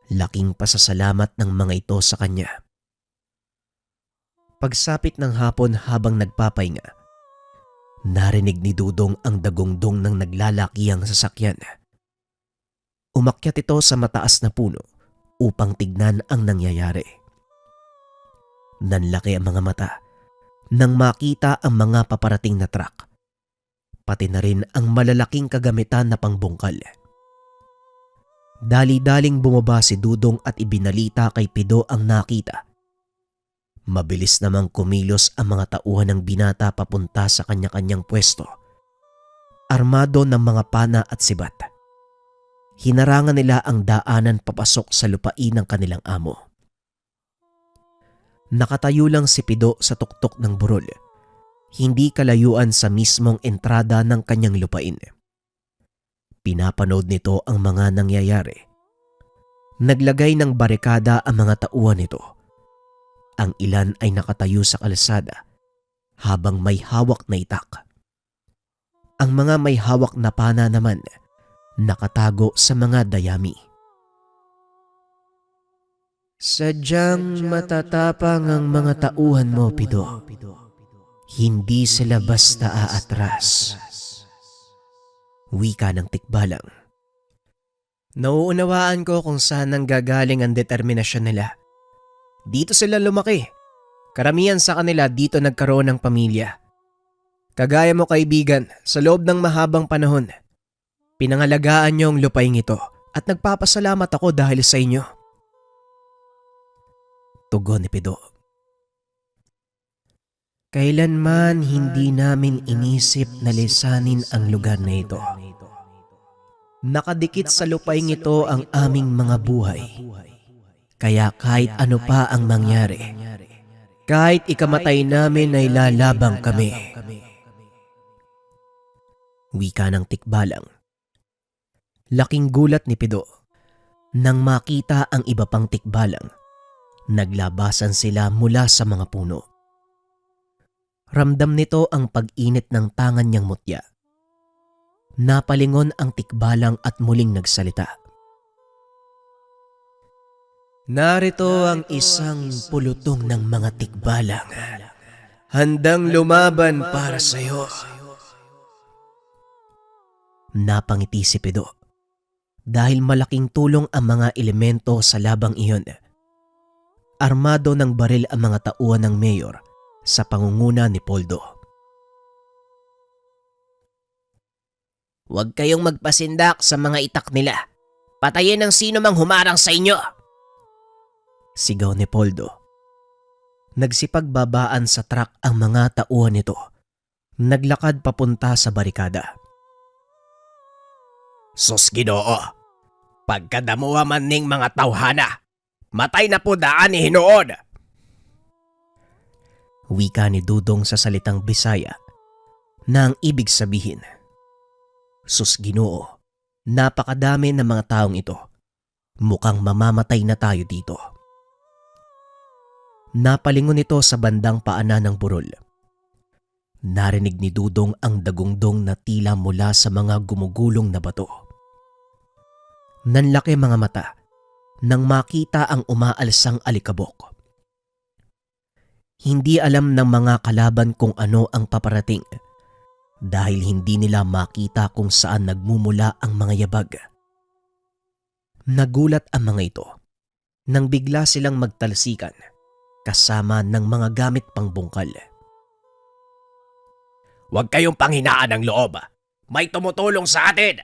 laking pasasalamat ng mga ito sa kanya. Pagsapit ng hapon habang nagpapahinga, narinig ni Dudong ang dagongdong ng naglalakihang sasakyan. Umakyat ito sa mataas na puno upang tignan ang nangyayari. Nanlaki ang mga mata nang makita ang mga paparating na truck, pati na rin ang malalaking kagamitan na pangbungkal. Dali-daling bumaba si Dudong at ibinalita kay Pido ang nakita. Mabilis namang kumilos ang mga tauhan ng binata papunta sa kanya-kanyang pwesto. Armado ng mga pana at sibat. Hinarangan nila ang daanan papasok sa lupain ng kanilang amo. Nakatayo lang si Pido sa tuktok ng burol, hindi kalayuan sa mismong entrada ng kanyang lupain. Pinapanood nito ang mga nangyayari. Naglagay ng barikada ang mga tauhan nito. Ang ilan ay nakatayo sa kalsada habang may hawak na itak. Ang mga may hawak na pana naman nakatago sa mga dayami. Sadyang matatapang ang mga tauhan mo, Pido. Hindi sila basta aatras. Wika ng tikbalang. Nauunawaan ko kung saan nanggagaling ang determinasyon nila. Dito sila lumaki. Karamihan sa kanila dito nagkaroon ng pamilya. Kagaya mo kaibigan, sa loob ng mahabang panahon, pinangalagaan niyo ang lupaing ito at nagpapasalamat ako dahil sa inyo. Tugon ni Pido. Kailanman hindi namin inisip na lisanin ang lugar na ito. Nakadikit sa lupaing ito ang aming mga buhay. Kaya kahit ano pa ang mangyari, kahit ikamatay namin ay lalabang kami. Wika ng tikbalang. Laking gulat ni Pido nang makita ang iba pang tikbalang. Naglabasan sila mula sa mga puno. Ramdam nito ang pag-init ng tangan niyang mutya. Napalingon ang tikbalang at muling nagsalita. Narito ang isang pulutong ng mga tikbalang. Handang lumaban para sa iyo. Napangiti si Pido dahil malaking tulong ang mga elemento sa labang iyon. Armado ng baril ang mga tauhan ng mayor sa pangunguna ni Poldo. Huwag kayong magpasindak sa mga itak nila. Patayin ang sino mang humarang sa inyo. Sigaw ni Poldo. Nagsipagbabaan sa truck ang mga tauhan nito. Naglakad papunta sa barikada. Sus Ginoo, pagkadamuwa man ning mga tawhana, matay na po daan ni Hinood. Wika ni Dudong sa salitang Bisaya na ang ibig sabihin, Sus Ginoo, napakadami ng mga taong ito. Mukhang mamamatay na tayo dito. Napalingon ito sa bandang paanan ng burol. Narinig ni Dudong ang dagungdong na tila mula sa mga gumugulong na bato. Nanlaki mga mata nang makita ang umaalsang alikabok. Hindi alam ng mga kalaban kung ano ang paparating dahil hindi nila makita kung saan nagmumula ang mga yabag. Nagulat ang mga ito nang bigla silang magtalsikan kasama ng mga gamit pangbungkal. Huwag kayong panghinaan ng loob. May tumutulong sa atin.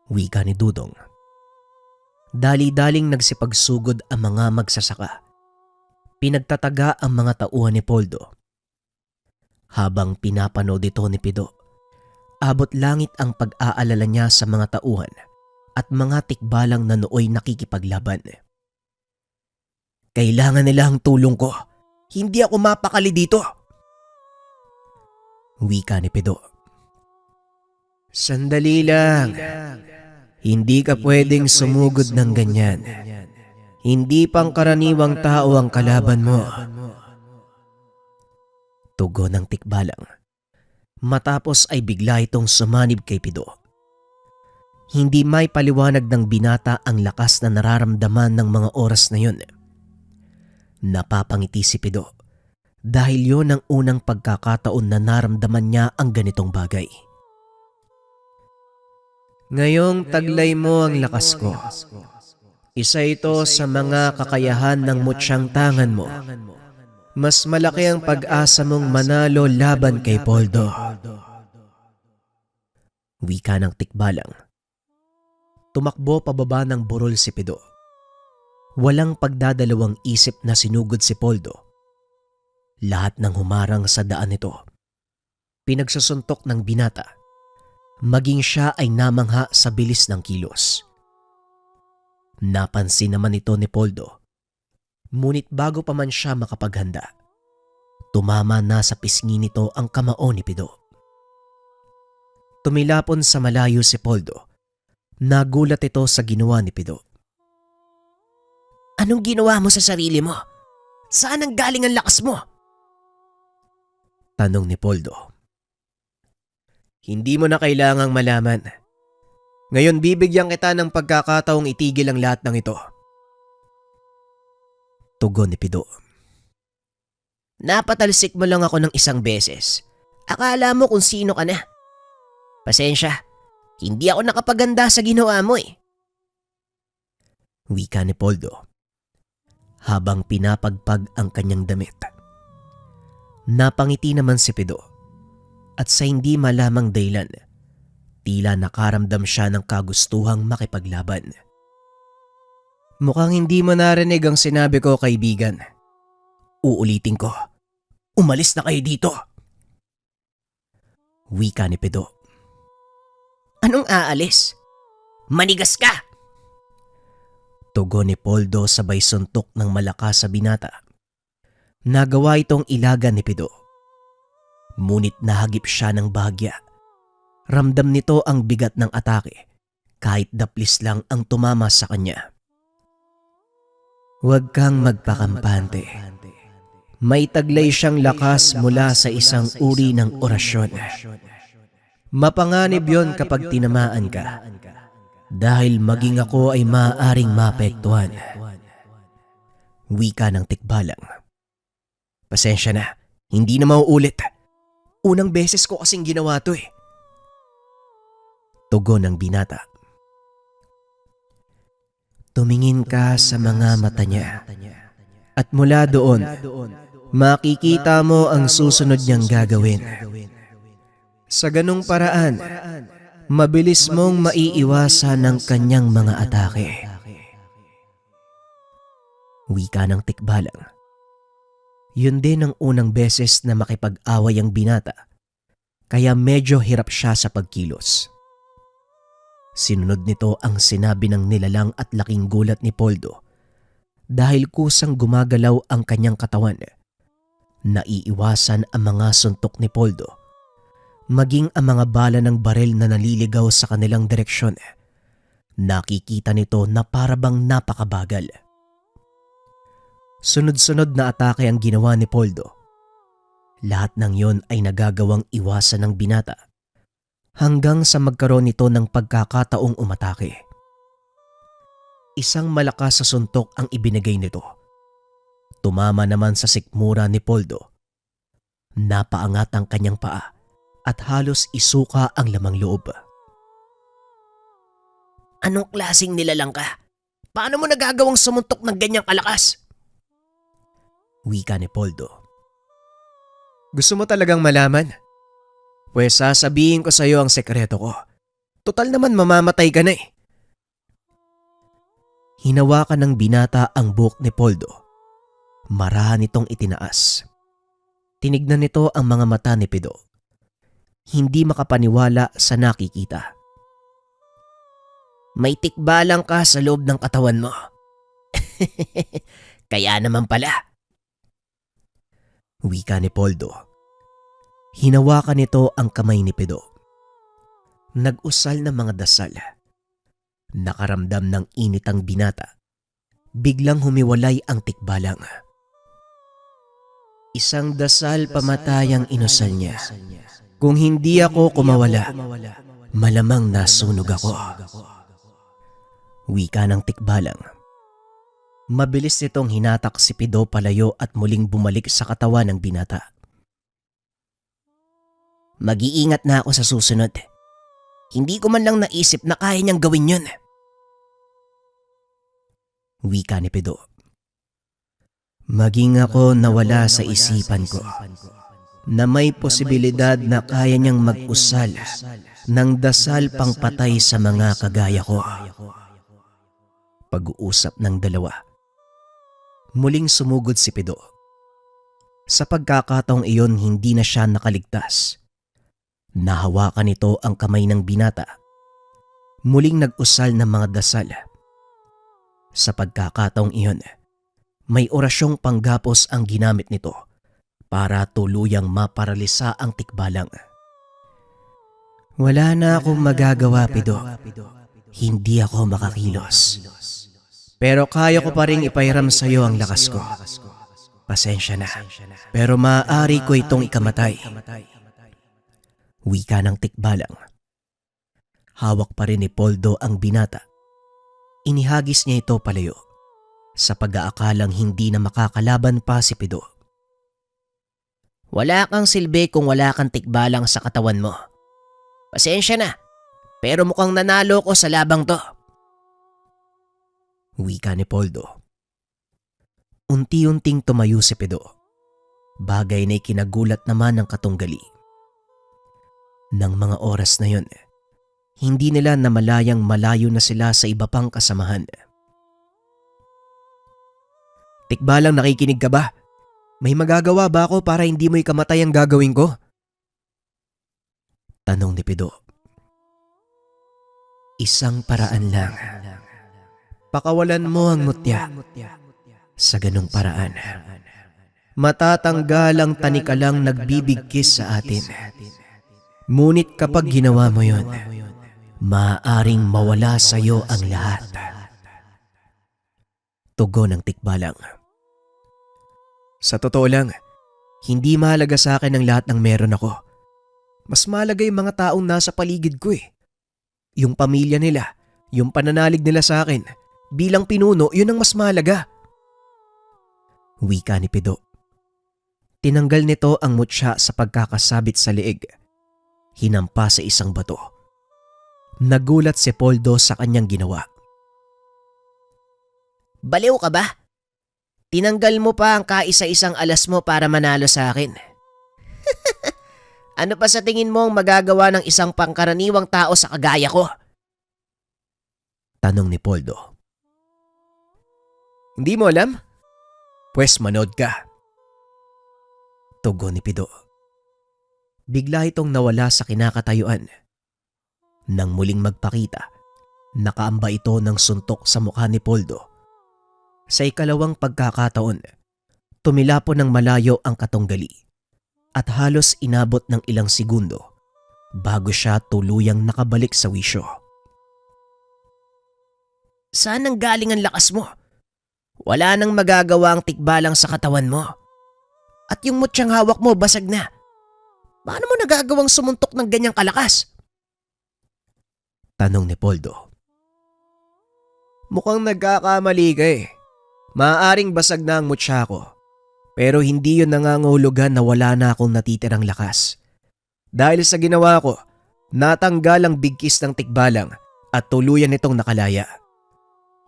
Wika ni Dudong. Dali-daling nagsipagsugod ang mga magsasaka. Pinagtataga ang mga tauhan ni Poldo. Habang pinapanood ito ni Pido, abot langit ang pag-aalala niya sa mga tauhan at mga tikbalang na nooy nakikipaglaban. Kailangan nila ang tulong ko. Hindi ako mapakali dito. Wika ni Pido. Sandali lang. Hindi ka pwedeng sumugod ng ganyan. Hindi pangkaraniwang tao ang kalaban mo. Tugon ng tikbalang. Matapos ay bigla itong sumanib kay Pido. Hindi may paliwanag ng binata ang lakas na nararamdaman ng mga oras na yun. Napapangiti si Pido dahil yon ang unang pagkakataon na naramdaman niya ang ganitong bagay. Ngayong taglay mo ang lakas ko. Isa ito sa mga kakayahan ng mutsyang tangan mo. Mas malaki ang pag-asa mong manalo laban kay Poldo. Wika ng tikbalang. Tumakbo pababa ng burol si Pido. Walang pagdadalawang isip na sinugod si Poldo. Lahat ng humarang sa daan nito. Pinagsusuntok ng binata. Maging siya ay namangha sa bilis ng kilos. Napansin naman ito ni Poldo. Ngunit bago pa man siya makapaghanda, tumama na sa pisngi nito ang kamao ni Pido. Tumilapon sa malayo si Poldo. Nagulat ito sa ginawa ni Pido. Anong ginawa mo sa sarili mo? Saan ang galing ang lakas mo? Tanong ni Poldo. Hindi mo na kailangang malaman. Ngayon bibigyan kita ng pagkakataong itigil ang lahat ng ito. Tugon ni Pido. Napatalsik mo lang ako ng isang beses. Akala mo kung sino ka na. Pasensya, hindi ako nakapaganda sa ginawa mo eh. Wika ni Poldo habang pinapagpag ang kanyang damit. Napangiti naman si Pido at sa hindi malamang dahilan, tila nakaramdam siya ng kagustuhang makipaglaban. Mukhang hindi mo narinig ang sinabi ko, kaibigan. Uulitin ko, umalis na kayo dito. Wika ni Pido. Anong aalis? Manigas ka! Tugon ni Poldo sabay suntok ng malakas sa binata. Nagawa itong ilagan ni Pido. Ngunit nahagip siya ng bahagya. Ramdam nito ang bigat ng atake kahit daplis lang ang tumama sa kanya. Huwag kang magpakampante. May taglay siyang lakas mula sa isang uri ng orasyon. Mapanganib yon kapag tinamaan ka. Dahil maging ako ay maaaring maapektuhan. Wika ng tikbalang. Pasensya na, hindi na mauulit. Unang beses ko kasing ginawa to eh. Tugon ng binata. Tumingin ka sa mga mata niya. At mula doon, makikita mo ang susunod niyang gagawin. Sa ganung paraan, mabilis mong maiiwasan ng kanyang mga atake. Wika ng tikbalang. Yun din ang unang beses na makipag-away ang binata, kaya medyo hirap siya sa pagkilos. Sinunod nito ang sinabi ng nilalang at laking gulat ni Poldo dahil kusang gumagalaw ang kanyang katawan. Naiiwasan ang mga suntok ni Poldo, maging ang mga bala ng baril na naliligaw sa kanilang direksyon. Nakikita nito na parabang napakabagal. Sunod-sunod na atake ang ginawa ni Poldo. Lahat ng yon ay nagagawang iwasan ng binata hanggang sa magkaroon nito ng pagkakataong umatake. Isang malakas sa suntok ang ibinigay nito. Tumama naman sa sikmura ni Poldo. Napaangat ang kanyang paa at halos isuka ang lamang loob. Anong klaseng nilalang ka? Paano mo nagagawang sumuntok ng ganyang kalakas? Wika ni Poldo. Gusto mo talagang malaman? Pues sasabihin ko sa iyo ang sekreto ko. Total naman mamamatay ka na eh. Hinawakan ng binata ang buhok ni Poldo. Marahan nitong itinaas. Tinignan nito ang mga mata ni Pido. Hindi makapaniwala sa nakikita. May tikbalang ka sa loob ng katawan mo. Kaya naman pala. Wika ni Poldo. Hinawakan nito ang kamay ni Pido. Nag-usal ng mga dasal. Nakaramdam ng init ang binata. Biglang humiwalay ang tikbalang. Isang dasal pamatay ang inusal niya. Kung hindi ako kumawala, malamang nasunog ako. Wika ng tikbalang. Mabilis nitong hinatak si Pido palayo at muling bumalik sa katawan ng binata. Mag-iingat na ako sa susunod. Hindi ko man lang naisip na kaya niyang gawin yun. Wika ni Pido. Maging ako nawala sa isipan ko na may posibilidad na kaya niyang mag-usal ng dasal pangpatay sa mga kagaya ko. Pag-uusap ng dalawa. Muling sumugod si Pido. Sa pagkakataong iyon, hindi na siya nakaligtas. Nahawakan nito ang kamay ng binata. Muling nag-usal ng mga dasal. Sa pagkakataong iyon, may orasyong panggapos ang ginamit nito para tuluyang maparalisa ang tikbalang. Wala na akong magagawa, Pido. Hindi ako makakilos. Pero kaya ko pa rin ipahiram sa iyo ang lakas ko. Pasensya na, pero maaari ko itong ikamatay. Wika ng tikbalang. Hawak pa rin ni Poldo ang binata. Inihagis niya ito palayo. sa pag-aakalang hindi na makakalaban pa si Pido. Wala kang silbi kung wala kang tikbalang sa katawan mo. Pasensya na, pero mukhang nanalo ko sa labang to. Wika ni Poldo. Unti-unting tumayo si Pido. Bagay na ikinagulat naman ng katunggali. Nang mga oras na yon, hindi nila namalayang malayo na sila sa iba pang kasamahan. Tikbalang, nakikinig ka ba? May magagawa ba ako para hindi mo ikamatay ang gagawin ko? Tanong ni Pido. Isang paraan lang. Pakawalan mo ang mutya. Sa ganong paraan, matatanggal ang tanikalang nagbibigkis sa atin. Ngunit kapag ginawa mo yon, maaaring mawala sa iyo ang lahat. Tugon ng tikbalang. Sa totoo lang, hindi mahalaga sa akin ang lahat ng meron ako. Mas mahalaga yung mga taong nasa paligid ko eh. Yung pamilya nila, yung pananalig nila sa akin, bilang pinuno, yun ang mas mahalaga. Wika ni Pido. Tinanggal nito ang mutya sa pagkakasabit sa leeg. Hinampa sa isang bato. Nagulat si Poldo sa kanyang ginawa. Baliw ka ba? Tinanggal mo pa ang kaisa-isang alas mo para manalo sa akin. Ano pa sa tingin mo ang magagawa ng isang pangkaraniwang tao sa kagaya ko? Tanong ni Poldo. Hindi mo alam? Pwes manood ka. Tugon ni Pido. Bigla itong nawala sa kinakatayuan. Nang muling magpakita, nakaamba ito ng suntok sa mukha ni Poldo. Sa ikalawang pagkakataon, tumilapo ng malayo ang katunggali at halos inabot ng ilang segundo bago siya tuluyang nakabalik sa wisyo. Saan ang galing ang lakas mo? Wala nang magagawa ang tikbalang sa katawan mo. At yung mutyang hawak mo basag na. Paano mo nagagawang sumuntok ng ganyang kalakas? Tanong ni Poldo. Mukhang nagkakamali ka eh. Maaaring basag na ang mutya ko. Pero hindi yun nangangahulugan na wala na akong natitirang lakas. Dahil sa ginawa ko, natanggal ang bigkis ng tikbalang at tuluyan itong nakalaya.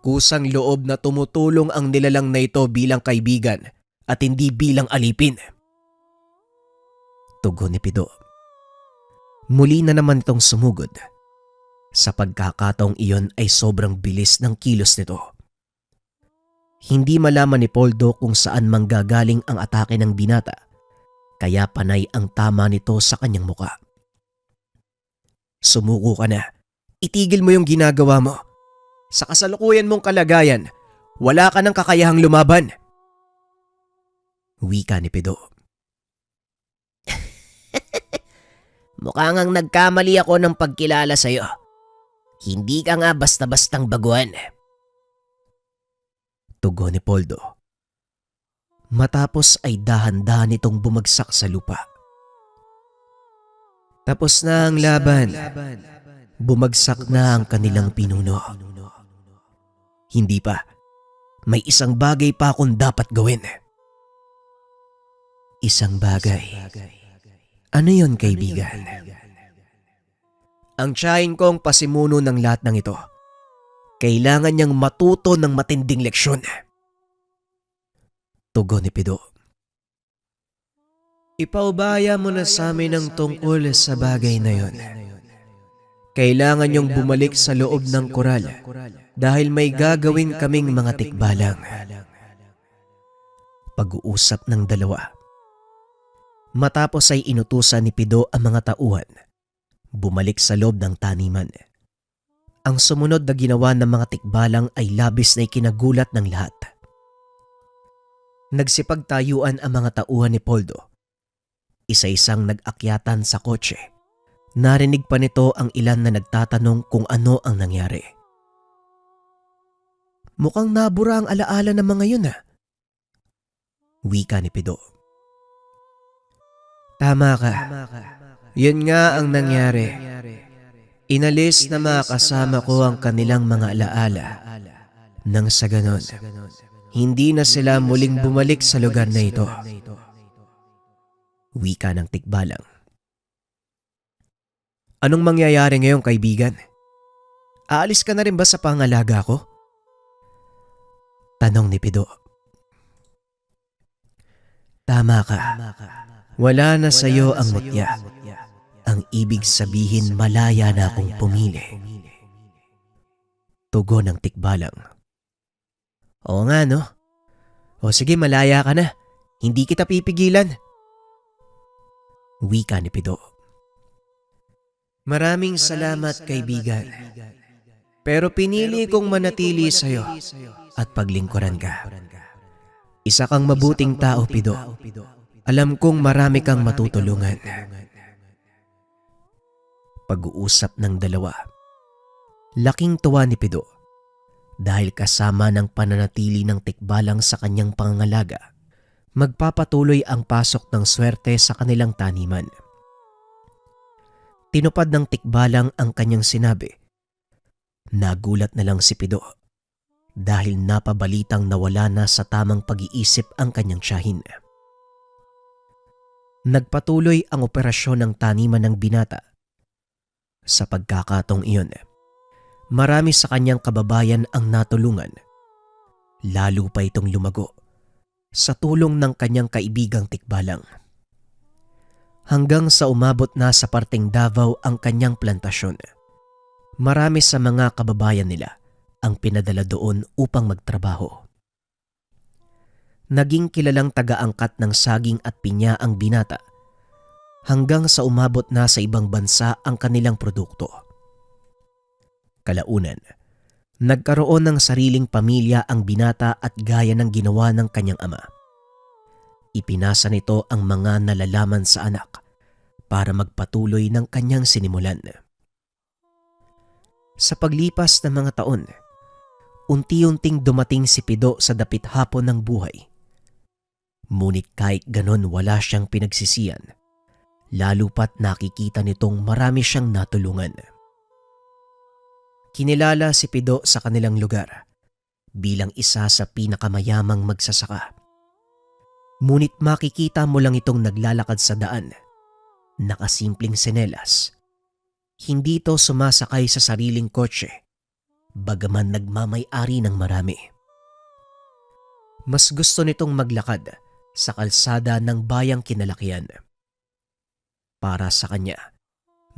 Kusang loob na tumutulong ang nilalang na ito bilang kaibigan at hindi bilang alipin. Tugon ni Pido. Muli na naman itong sumugod. Sa pagkakataong iyon ay sobrang bilis ng kilos nito. Hindi malaman ni Poldo kung saan manggagaling ang atake ng binata, kaya panay ang tama nito sa kanyang muka. Sumuko ka na. Itigil mo yung ginagawa mo. Sa kasalukuyan mong kalagayan, wala ka ng kakayahang lumaban. Wika ni Pido. Mukhang ang nagkamali ako ng pagkilala sa'yo. Hindi ka nga basta-bastang baguhan. Tugon ni Poldo. Matapos ay dahan-dahan itong bumagsak sa lupa. Tapos na ang laban. Bumagsak na ang kanilang pinuno. Hindi pa. May isang bagay pa akong dapat gawin. Isang bagay. Ano yon, kaibigan? Ang tiyahin kong pasimuno ng lahat ng ito. Kailangan niyang matuto ng matinding leksyon. Tugon ni Pido. Ipaubaya mo na sa amin ang tungkol sa bagay na yon. Kailangan niyong bumalik sa loob ng koral dahil may gagawin kaming mga tikbalang. Pag-uusap ng dalawa. Matapos ay inutusan ni Pido ang mga tauhan. Bumalik sa loob ng taniman. Ang sumunod na ginawa ng mga tikbalang ay labis na ikinagulat ng lahat. Nagsipagtayuan ang mga tauhan ni Poldo. Isa-isang nag-akyatan sa kotse. Narinig pa nito ang ilan na nagtatanong kung ano ang nangyari. Mukhang nabura ang alaala ng mga yun ah. Wika ni Pido. Tama ka. Yun nga ang nangyari. Inalis na mga kasama ko ang kanilang mga alaala. Nang sa ganon, Hindi na sila muling bumalik sa lugar na ito. Wika ng tikbalang. Anong mangyayari ngayon, kaibigan? Aalis ka na rin ba sa pangalaga ko? Tanong ni Pido. Tama ka. Wala na sa'yo ang mutya. Ang ibig sabihin malaya na akong pumili. Tugon ng tikbalang. Oo nga no. O sige, malaya ka na. Hindi kita pipigilan. Wika ni Pido. Maraming salamat, kaibigan. Pero pinili kong manatili sa'yo at paglingkuran ka. Isa kang mabuting tao, Pido. Alam kong marami kang matutulungan. Pag-uusap ng dalawa. Laking tuwa ni Pido dahil kasama ng pananatili ng tikbalang sa kanyang pangangalaga, magpapatuloy ang pasok ng swerte sa kanilang taniman. Tinupad ng tikbalang ang kanyang sinabi. Nagulat na lang si Pido dahil napabalitang nawala na sa tamang pag-iisip ang kanyang tiyahin. Nagpatuloy ang operasyon ng taniman ng binata. Sa pagkakataong iyon, marami sa kanyang kababayan ang natulungan. Lalo pa itong lumago sa tulong ng kanyang kaibigang tikbalang. Hanggang sa umabot na sa parteng Davao ang kanyang plantasyon. Marami sa mga kababayan nila ang pinadala doon upang magtrabaho. Naging kilalang taga-angkat ng saging at pinya ang binata hanggang sa umabot na sa ibang bansa ang kanilang produkto. Kalaunan, nagkaroon ng sariling pamilya ang binata at gaya ng ginawa ng kanyang ama. Ipinasa nito ang mga nalalaman sa anak para magpatuloy ng kanyang sinimulan. Sa paglipas ng mga taon, unti-unting dumating si Pido sa dapit hapon ng buhay. Ngunit kahit ganon wala siyang pinagsisiyan, lalo pat nakikita nitong marami siyang natulungan. Kinilala si Pido sa kanilang lugar bilang isa sa pinakamayamang magsasaka. Ngunit makikita mo lang itong naglalakad sa daan, nakasimpleng senelas. Hindi ito sumasakay sa sariling kotse, bagaman nagmamay-ari ng marami. Mas gusto nitong maglakad sa kalsada ng bayang kinalakihan. Para sa kanya,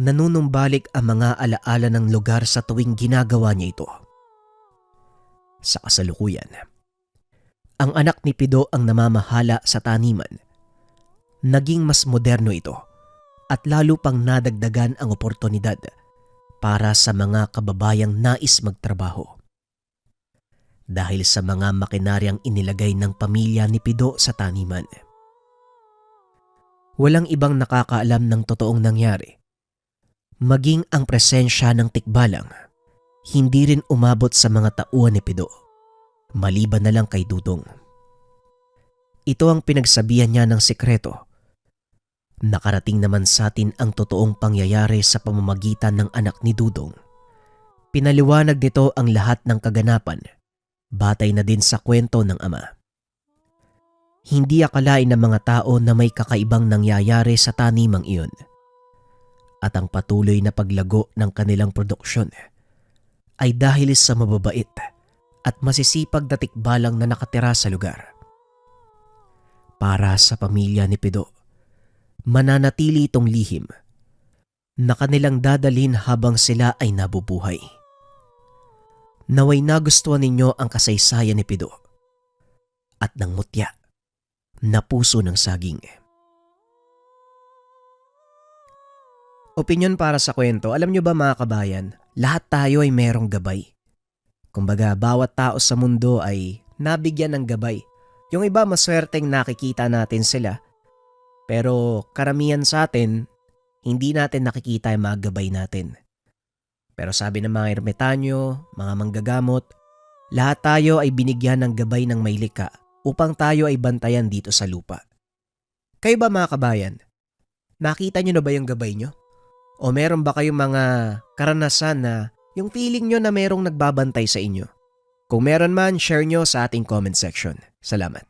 nanunumbalik ang mga alaala ng lugar sa tuwing ginagawa niya ito. Sa kasalukuyan, ang anak ni Pido ang namamahala sa taniman. Naging mas moderno ito at lalo pang nadagdagan ang oportunidad para sa mga kababayang nais magtrabaho. Dahil sa mga makinaryang inilagay ng pamilya ni Pido sa taniman. Walang ibang nakakaalam ng totoong nangyari. Maging ang presensya ng tikbalang, hindi rin umabot sa mga tauhan ni Pido, maliban na lang kay Dudong. Ito ang pinagsabihan niya ng sikreto. Nakarating naman sa atin ang totoong pangyayari sa pamamagitan ng anak ni Dudong. Pinaliwanag nito ang lahat ng kaganapan, batay na din sa kwento ng ama. Hindi akalain ng mga tao na may kakaibang nangyayari sa tanimang iyon. At ang patuloy na paglago ng kanilang produksyon ay dahil sa mababait at masisipag na tikbalang na nakatira sa lugar. Para sa pamilya ni Pido, mananatili itong lihim na kanilang dadalhin habang sila ay nabubuhay. Naway nagustuhan ninyo ang kasaysayan ni Pido at ng mutya na puso ng saging. Opinyon para sa kwento, alam nyo ba mga kabayan, lahat tayo ay merong gabay. Kumbaga, bawat tao sa mundo ay nabigyan ng gabay. Yung iba maswerteng nakikita natin sila, pero karamihan sa atin, hindi natin nakikita yung mga gabay natin. Pero sabi ng mga ermitanyo, mga manggagamot, lahat tayo ay binigyan ng gabay ng may likha upang tayo ay bantayan dito sa lupa. Kayo ba mga kabayan? Nakita nyo na ba yung gabay nyo? O meron ba kayong mga karanasan na yung feeling nyo na merong nagbabantay sa inyo? Kung meron man, share nyo sa ating comment section. Salamat.